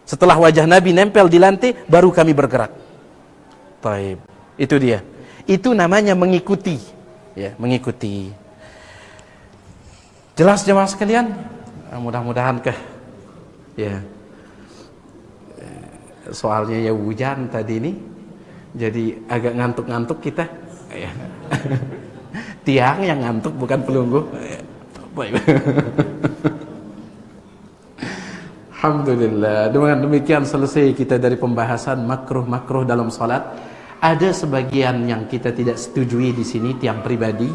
A: Setelah wajah Nabi nempel di lantai, baru kami bergerak. Baik, itu dia. Itu namanya mengikuti, ya, mengikuti. Jelas jemaah sekalian? Mudah-mudahan ya. soalnya ya hujan tadi ini, jadi agak ngantuk-ngantuk kita. Ya. Tiang yang ngantuk bukan pelunggu. Baik. Alhamdulillah. Dengan demikian selesai kita dari pembahasan makruh-makruh dalam salat. Ada sebagian yang kita tidak setujui di sini, tiang pribadi.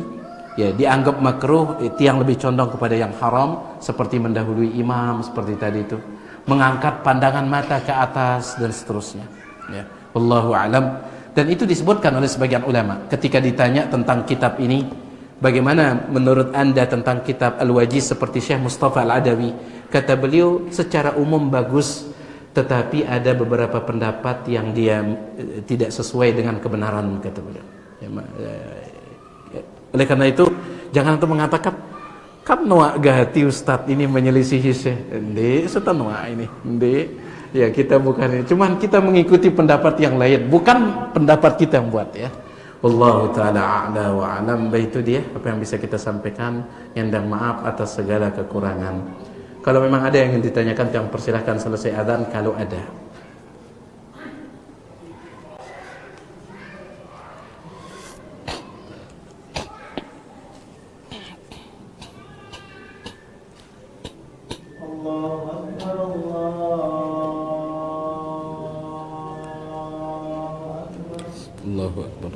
A: Ya, dianggap makruh, tiang lebih condong kepada yang haram, seperti mendahului imam, seperti tadi itu, mengangkat pandangan mata ke atas dan seterusnya. Ya, wallahu alam. Dan itu disebutkan oleh sebagian ulama ketika ditanya tentang kitab ini, bagaimana menurut Anda tentang kitab Al-Wajiz seperti Syekh Mustafa Al-Adawi? Kata beliau, secara umum bagus, tetapi ada beberapa pendapat yang dia tidak sesuai dengan kebenaran, kata beliau. Oleh karena itu, jangan untuk mengatakan, kan nuak gahati Ustadz ini menyelisihi Syekh. Ndek, Ustadz nuak ini. Ndek, ya kita bukan ini. Cuman kita mengikuti pendapat yang lain, bukan pendapat kita yang buat ya. Wallahu ta'ala a'la wa alam. Itu dia apa yang bisa kita sampaikan. Nyandang maaf atas segala kekurangan. Kalau memang ada yang ingin ditanyakan, yang persilahkan selesai adzan kalau ada. Allahu Akbar. Allahu Akbar.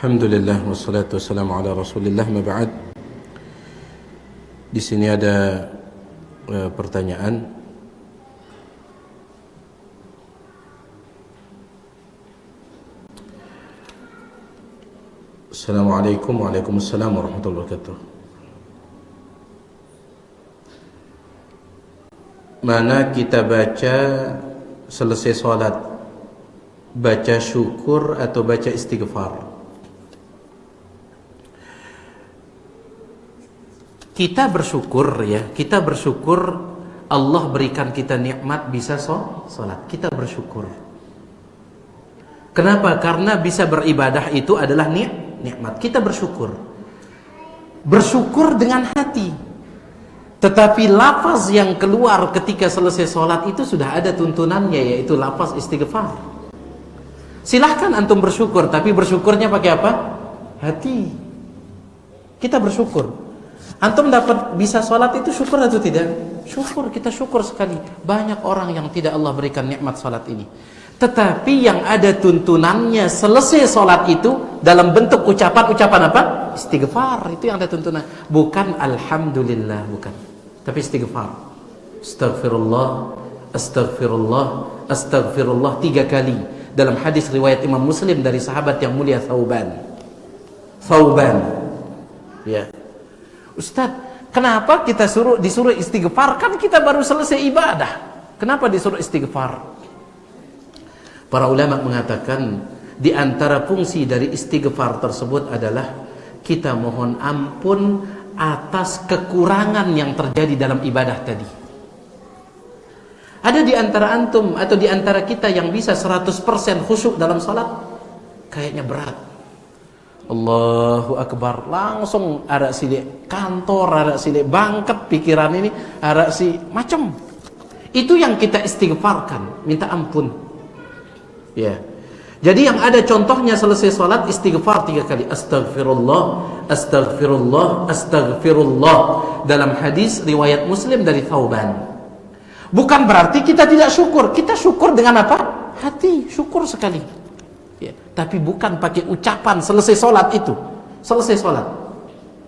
A: Alhamdulillah wassalatu wassalamu ala Rasulillah, ma ba'd. Di sini ada pertanyaan. Assalamualaikum waalaikumsalam warahmatullahi wabarakatuh. Mana kita baca selesai sholat, baca syukur atau baca istighfar? Kita bersyukur ya, kita bersyukur Allah berikan kita nikmat bisa sholat. Kita bersyukur. Kenapa? Karena bisa beribadah itu adalah nikmat. Kita bersyukur. Bersyukur dengan hati. Tetapi lafaz yang keluar ketika selesai sholat itu sudah ada tuntunannya, yaitu lafaz istighfar. Silahkan antum bersyukur, tapi bersyukurnya pakai apa? Hati. Kita bersyukur. Antum dapat bisa sholat itu syukur atau tidak? Syukur, kita syukur sekali. Banyak orang yang tidak Allah berikan nikmat sholat ini. Tetapi yang ada tuntunannya selesai sholat itu dalam bentuk ucapan apa? Istighfar, itu yang ada tuntunan. Bukan alhamdulillah, bukan. Tapi istighfar. Astaghfirullah, astaghfirullah, astaghfirullah 3 kali. Dalam hadis riwayat Imam Muslim dari sahabat yang mulia Thauban. Ya. Ustaz, kenapa kita disuruh istighfar? Kan kita baru selesai ibadah. Kenapa disuruh istighfar? Para ulama mengatakan di antara fungsi dari istighfar tersebut adalah kita mohon ampun atas kekurangan yang terjadi dalam ibadah tadi. Ada di antara antum atau di antara kita yang bisa 100% khusyuk dalam salat? Kayaknya berat. Allahu Akbar, langsung ada silik kantor, ada silik bangket pikiran ini, ada si macam. Itu yang kita istighfarkan, minta ampun. Ya. Jadi yang ada contohnya selesai salat istighfar 3 kali. Astaghfirullah, astaghfirullah, astaghfirullah. Dalam hadis riwayat Muslim dari Thauban. Bukan berarti kita tidak syukur. Kita syukur dengan apa? Hati, syukur sekali. Ya, tapi bukan pakai ucapan selesai solat itu. Selesai solat.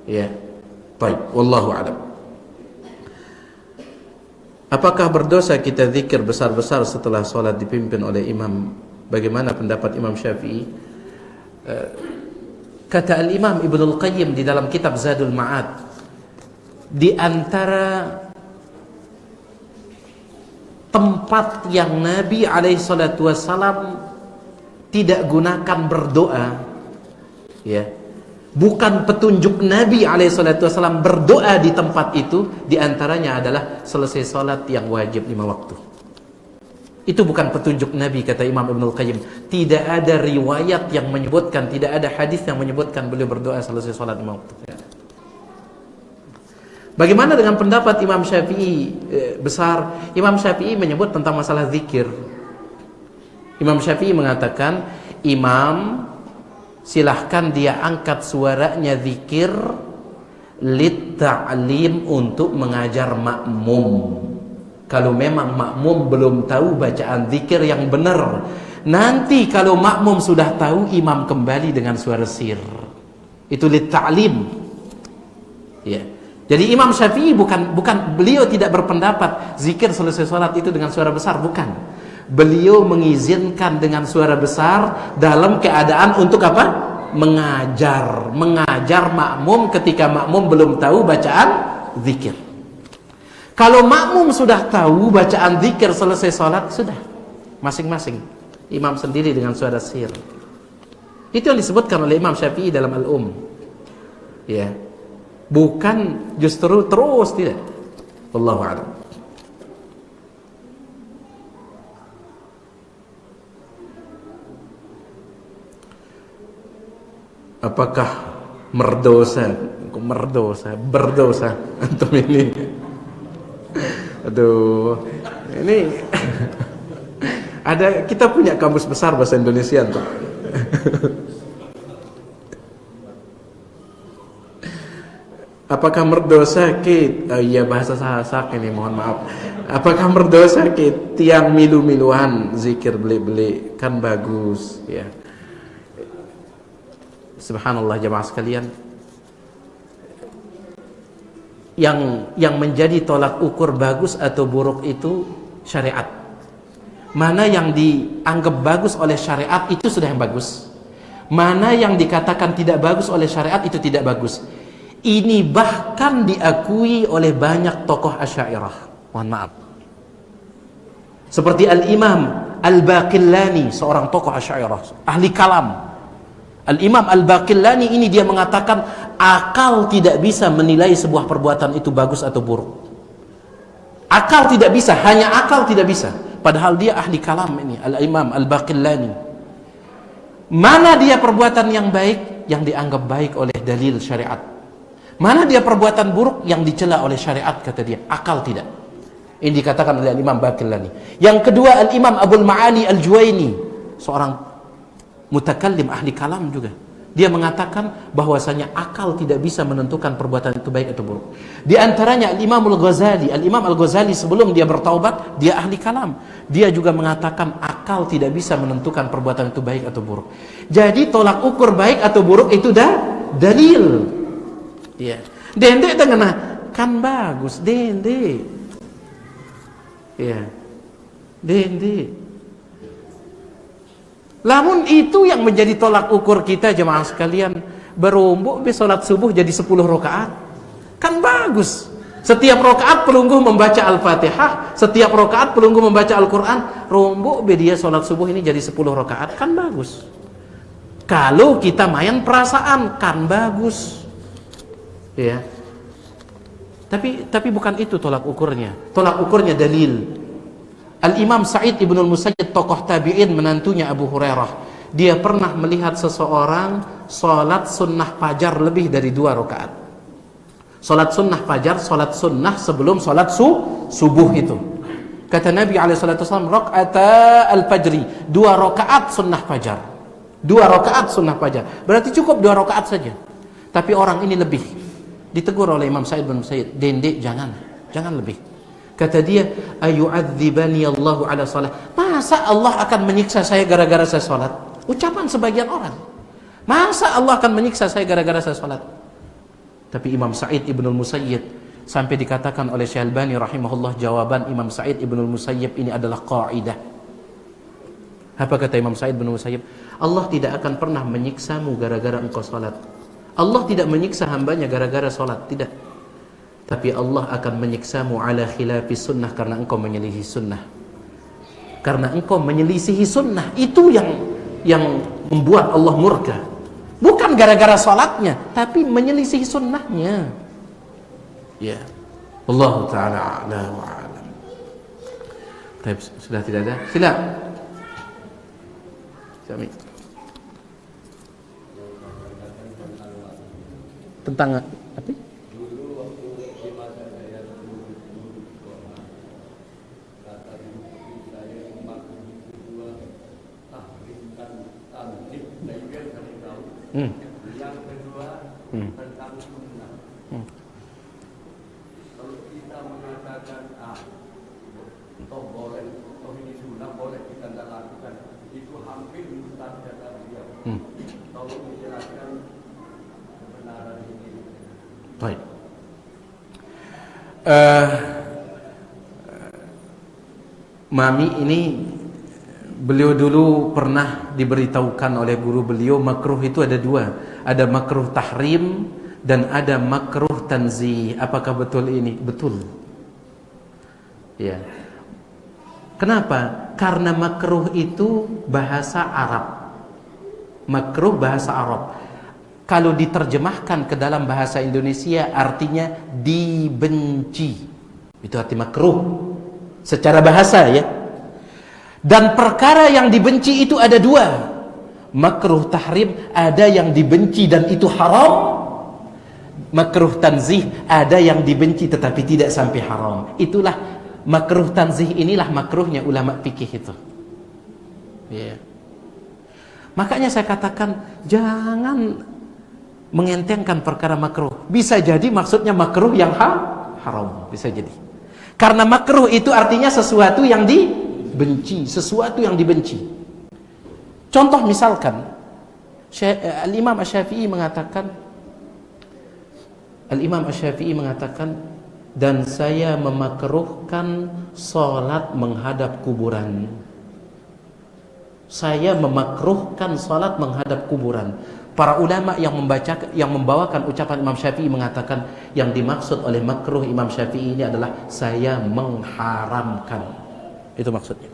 A: Ya. Baik, wallahu a'lam. Apakah berdosa kita zikir besar-besar setelah solat dipimpin oleh imam? Bagaimana pendapat Imam Syafi'i? Kata Al-Imam Ibnul Qayyim di dalam kitab Zadul Ma'ad, di antara tempat yang Nabi SAW tidak gunakan berdoa, ya, bukan petunjuk Nabi SAW berdoa di tempat itu, diantaranya adalah selesai salat yang wajib 5 waktu. Itu bukan petunjuk Nabi, kata Imam Ibnul Qayyim. Tidak ada riwayat yang menyebutkan, tidak ada hadis yang menyebutkan beliau berdoa selesai salat 5 waktu. Bagaimana dengan pendapat Imam Syafi'i besar? Imam Syafi'i menyebut tentang masalah zikir. Imam Syafi'i mengatakan, imam silahkan dia angkat suaranya zikir lit ta'lim, untuk mengajar makmum. Kalau memang makmum belum tahu bacaan zikir yang benar, nanti kalau makmum sudah tahu, imam kembali dengan suara sir. Itu lit ta'lim. Ya. Jadi Imam Syafi'i bukan beliau tidak berpendapat zikir selesai salat itu dengan suara besar, bukan. Beliau mengizinkan dengan suara besar dalam keadaan untuk apa? Mengajar makmum ketika makmum belum tahu bacaan zikir. Kalau makmum sudah tahu bacaan zikir selesai salat, sudah masing-masing imam sendiri dengan suara sir. Itu yang disebutkan oleh Imam Syafi'i dalam Al-Um. Ya. Bukan justru terus, tidak. Wallahu a'lam. Apakah berdosa antum ini? Aduh, ini ada, kita punya kamus besar bahasa Indonesia tuh. Apakah merdosa kit? Iya, bahasa sasak ini, mohon maaf. Apakah merdosa kit tiang milu-miluan zikir beli-beli? Kan bagus, ya. Subhanallah jemaah sekalian. Yang menjadi tolak ukur bagus atau buruk itu syariat. Mana yang dianggap bagus oleh syariat itu sudah yang bagus. Mana yang dikatakan tidak bagus oleh syariat itu tidak bagus. Ini bahkan diakui oleh banyak tokoh Asy'ariyah. Mohon maaf. Seperti Al-Imam Al-Baqillani, seorang tokoh Asy'ariyah, ahli kalam. Al-Imam Al-Baqillani ini dia mengatakan akal tidak bisa menilai sebuah perbuatan itu bagus atau buruk. Akal tidak bisa, hanya akal tidak bisa. Padahal dia ahli kalam ini, Al-Imam Al-Baqillani. Mana dia perbuatan yang baik yang dianggap baik oleh dalil syariat? Mana dia perbuatan buruk yang dicela oleh syariat, kata dia? Akal tidak. Ini dikatakan oleh Al-Imam Baqillani. Yang kedua Al-Imam Abul Ma'ali Al-Juwaini, seorang mutakallim ahli kalam juga. Dia mengatakan bahwasanya akal tidak bisa menentukan perbuatan itu baik atau buruk. Di antaranya Al-Imam Al-Ghazali. Al-Imam Al-Ghazali sebelum dia bertaubat, dia ahli kalam. Dia juga mengatakan akal tidak bisa menentukan perbuatan itu baik atau buruk. Jadi tolak ukur baik atau buruk itu dah dalil. Ya. Dendek dengan kan bagus, dendek. Ya. Dendek. Namun itu yang menjadi tolak ukur kita jemaah sekalian. Berumbuk be salat subuh jadi 10 rakaat. Kan bagus. Setiap rakaat pelungguh membaca Al-Fatihah, setiap rakaat pelungguh membaca Al-Qur'an. Rumbuk be dia salat subuh ini jadi 10 rakaat, kan bagus. Kalau kita main perasaan, kan bagus. Ya. Tapi bukan itu tolak ukurnya. Tolak ukurnya dalil. Al-Imam Sa'id ibn al-Musayyib, tokoh tabi'in, menantunya Abu Hurairah, dia pernah melihat seseorang sholat sunnah fajar lebih dari 2 rakaat. Sholat sunnah fajar, sholat sunnah sebelum sholat subuh itu. Kata Nabi SAW, rakaata al-fajri, 2 rakaat sunnah fajar. 2 rakaat sunnah fajar. Berarti cukup 2 rakaat saja. Tapi orang ini lebih. Ditegur oleh Imam Sa'id bin Musayyib, dendek, jangan lebih. Kata dia, ayu'adzibani Allahu ala salat. Masa Allah akan menyiksa saya gara-gara saya salat? Ucapan sebagian orang. Masa Allah akan menyiksa saya gara-gara saya salat? Tapi Imam Sa'id ibnul Musayyib, sampai dikatakan oleh Syekh Albani rahimahullah, jawaban Imam Sa'id ibnul Musayyib ini adalah qaidah. Apa kata Imam Sa'id ibnul Musayyib? Allah tidak akan pernah menyiksamu gara-gara engkau salat. Allah tidak menyiksa hambanya gara-gara salat, tidak. Tapi Allah akan menyiksamu ala khilafi sunnah, karena engkau menyelisihi sunnah. Karena engkau menyelisihi sunnah, itu yang membuat Allah murka. Bukan gara-gara salatnya, tapi menyelisihi sunnahnya. Ya. Allah Ta'ala a'la wa a'lam. Baik, sudah tidak ada? Sila. Sami. Tentang apa?
B: Yang kedua tentang sunnah. Kalau kita mengatakan toh boleh, toh ini sunnah boleh, kita tidak lakukan, itu hampir mustahil kata beliau. Tolong menjelaskan kebenaran ini.
A: Baik. Mami ini, beliau dulu pernah diberitahukan oleh guru beliau, makruh itu ada 2. Ada makruh tahrim dan ada makruh tanzih. Apakah betul ini? Betul. Ya. Kenapa? Karena makruh itu bahasa Arab. Makruh bahasa Arab. Kalau diterjemahkan ke dalam bahasa Indonesia artinya dibenci. Itu arti makruh secara bahasa, ya. Dan perkara yang dibenci itu ada 2. Makruh tahrim, ada yang dibenci dan itu haram. Makruh tanzih, ada yang dibenci tetapi tidak sampai haram. Itulah makruh tanzih, inilah makruhnya ulama fikih itu. Yeah. Makanya saya katakan jangan mengentengkan perkara makruh. Bisa jadi maksudnya makruh yang haram, bisa jadi. Karena makruh itu artinya sesuatu yang dibenci, sesuatu yang dibenci. Contoh misalkan Al-Imam Asy-Syafi'i mengatakan, dan saya memakruhkan salat menghadap kuburan. Saya memakruhkan salat menghadap kuburan. Para ulama yang membawakan ucapan Imam Syafi'i mengatakan yang dimaksud oleh makruh Imam Syafi'i ini adalah saya mengharamkan. Itu maksudnya.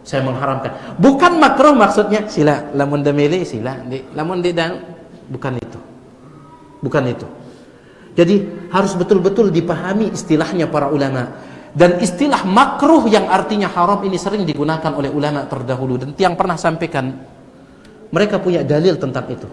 A: Saya mengharamkan. Bukan makruh maksudnya sila lamun demili sila lamun dan bukan itu. Bukan itu. Jadi harus betul-betul dipahami istilahnya para ulama. Dan istilah makruh yang artinya haram ini sering digunakan oleh ulama terdahulu, dan yang pernah sampaikan mereka punya dalil tentang itu.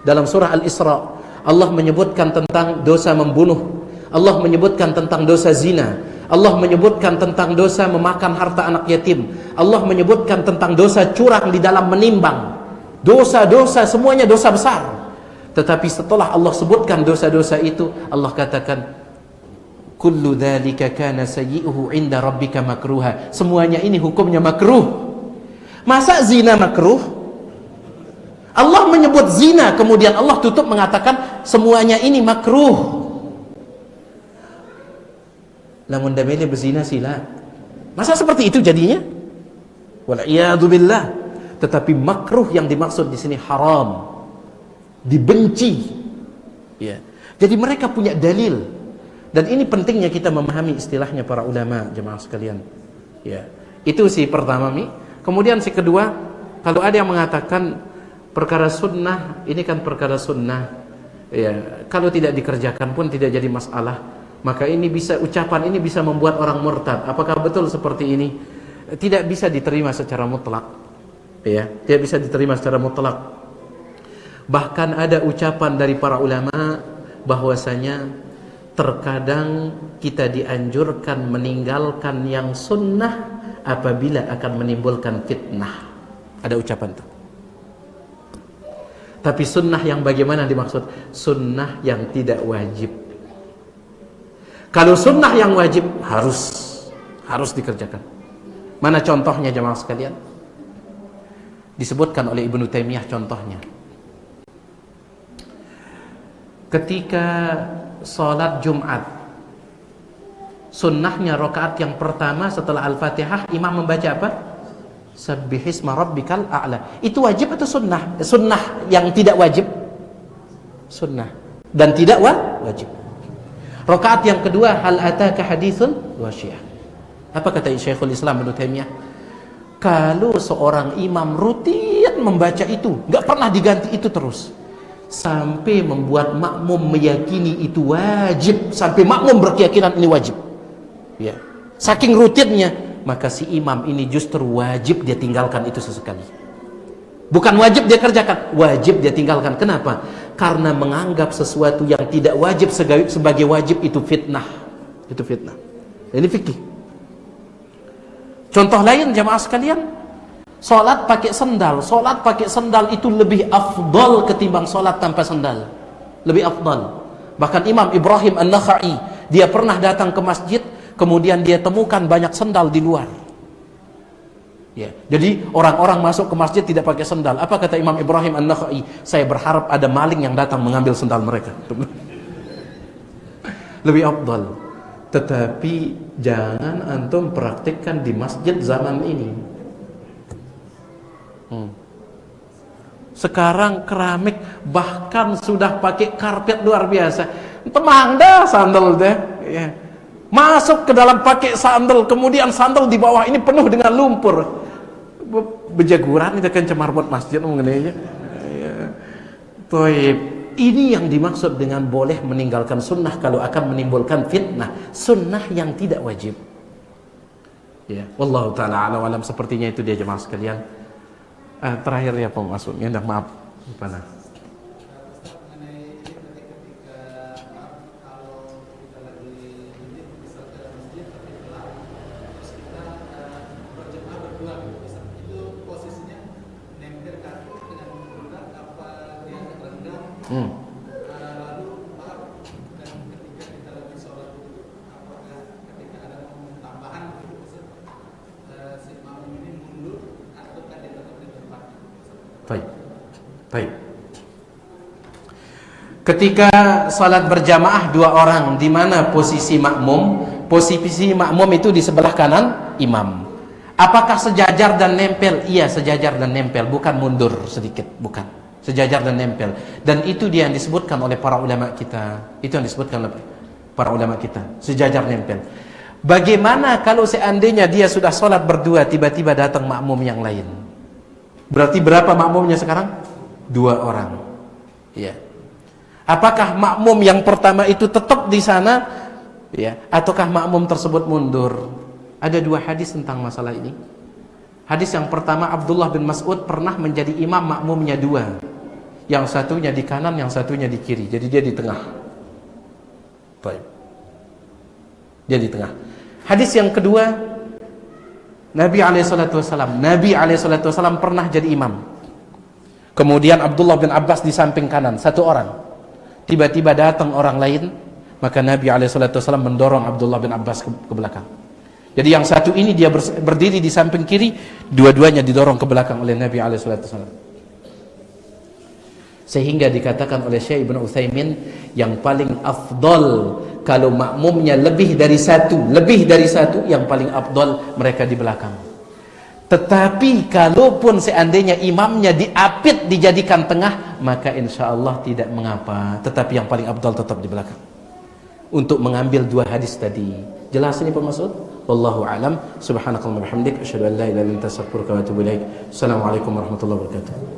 A: Dalam surah Al-Isra Allah menyebutkan tentang dosa membunuh, Allah menyebutkan tentang dosa zina, Allah menyebutkan tentang dosa memakan harta anak yatim, Allah menyebutkan tentang dosa curang di dalam menimbang, dosa-dosa semuanya dosa besar. Tetapi setelah Allah sebutkan dosa-dosa itu, Allah katakan kullu dzalika kana sayyi'uhu 'inda rabbika makruha. Semuanya ini hukumnya makruh. Masa zina makruh? Allah menyebut zina, kemudian Allah tutup mengatakan semuanya ini makruh. Lamun damele berzina sila. Masa seperti itu jadinya? Wal iyadu billah. Tetapi makruh yang dimaksud di sini haram, dibenci. Ya. Jadi mereka punya dalil. Dan ini pentingnya kita memahami istilahnya para ulama, jemaah sekalian. Ya. Itu si pertama Mi. Kemudian si kedua, kalau ada yang mengatakan perkara sunnah, ini kan perkara sunnah. Ya, kalau tidak dikerjakan pun tidak jadi masalah. Maka ini bisa, ucapan ini bisa membuat orang murtad. Apakah betul seperti ini? Tidak bisa diterima secara mutlak. Ya, tidak bisa diterima secara mutlak. Bahkan ada ucapan dari para ulama bahwasanya terkadang kita dianjurkan meninggalkan yang sunnah apabila akan menimbulkan fitnah. Ada ucapan itu. Tapi sunnah yang bagaimana dimaksud? Sunnah yang tidak wajib. Kalau sunnah yang wajib harus dikerjakan. Mana contohnya jemaah sekalian? Disebutkan oleh Ibnu Taimiyah contohnya. Ketika sholat Jumat, sunnahnya rakaat yang pertama setelah Al-Fatihah imam membaca apa? Sabbihisma rabbikal a'la. Itu wajib atau sunnah? Sunnah yang tidak wajib. Sunnah dan tidak wajib. Rakaat yang kedua, hal ataka haditsul wasyiyah. Apa kata Syekhul Islam Ibnu Taimiyah? Kalau seorang imam rutin membaca itu, nggak pernah diganti itu terus, sampai membuat makmum meyakini itu wajib, sampai makmum berkeyakinan ini wajib. Ya. Saking rutinnya, maka si imam ini justru wajib dia tinggalkan itu sesekali. Bukan wajib dia kerjakan, wajib dia tinggalkan. Kenapa? Karena menganggap sesuatu yang tidak wajib sebagai wajib itu fitnah. Itu fitnah. Ini fikih. Contoh lain jemaah sekalian, salat pakai sendal. Salat pakai sendal itu lebih afdal ketimbang salat tanpa sendal. Lebih afdal. Bahkan Imam Ibrahim An-Nakhai, dia pernah datang ke masjid, kemudian dia temukan banyak sendal di luar. Ya. Jadi orang-orang masuk ke masjid tidak pakai sendal. Apa kata Imam Ibrahim An-Nakhai? Saya berharap ada maling yang datang mengambil sendal mereka. Lebih afdal. Tetapi jangan antum praktikkan di masjid zaman ini. Sekarang keramik bahkan sudah pakai karpet luar biasa. Temang dah sandal deh. Ya. Masuk ke dalam pakai sandal, kemudian sandal di bawah ini penuh dengan lumpur. Bejaguran itu kan cemar buat masjid mengenainya. Ya. Toib. Ini yang dimaksud dengan boleh meninggalkan sunnah kalau akan menimbulkan fitnah. Sunnah yang tidak wajib. Ya, wallahu taala alam, sepertinya itu dia jemaah sekalian. Terakhir ya Pak Masud, ya maaf. Mana?
C: Lalu maaf, dan ketika kita lagi sholat itu, apakah ketika ada momen tambahan si makmum ini mundur atau kan dia tetap di tempat?
A: Baik. Ketika salat berjamaah dua orang, di mana posisi makmum? Posisi makmum itu di sebelah kanan imam. Apakah sejajar dan nempel? Iya, sejajar dan nempel, bukan mundur sedikit, bukan. Sejajar dan nempel. Dan itu dia yang disebutkan oleh para ulama kita. Itu yang disebutkan oleh para ulama kita. Sejajar nempel. Bagaimana kalau seandainya dia sudah sholat berdua, tiba-tiba datang makmum yang lain? Berarti berapa makmumnya sekarang? 2 orang. Ya. Apakah makmum yang pertama itu tetap di sana? Ya. Ataukah makmum tersebut mundur? Ada 2 hadis tentang masalah ini. Hadis yang pertama, Abdullah bin Mas'ud pernah menjadi imam, makmumnya 2. Yang satunya di kanan, yang satunya di kiri. Jadi dia di tengah. Baik. Dia di tengah. Hadis yang kedua, Nabi SAW pernah jadi imam. kemudian Abdullah bin Abbas di samping kanan, satu orang. Tiba-tiba datang orang lain, maka Nabi SAW mendorong Abdullah bin Abbas ke belakang. Jadi yang satu ini dia berdiri di samping kiri, dua-duanya didorong ke belakang oleh Nabi SAW. Sehingga dikatakan oleh Syekh Ibn Utsaimin, yang paling afdol kalau makmumnya lebih dari satu, yang paling afdol mereka di belakang. Tetapi kalaupun seandainya imamnya diapit dijadikan tengah, maka insya Allah tidak mengapa. Tetapi yang paling afdol tetap di belakang. Untuk mengambil dua hadis tadi. Jelas ini Pak Mas'ud? Wallahu a'lam. Subhanakallahumma wa bihamdik, asyhadu an la ilaha illa anta, astaghfiruka wa atubu ilaik. Assalamualaikum warahmatullahi wabarakatuh.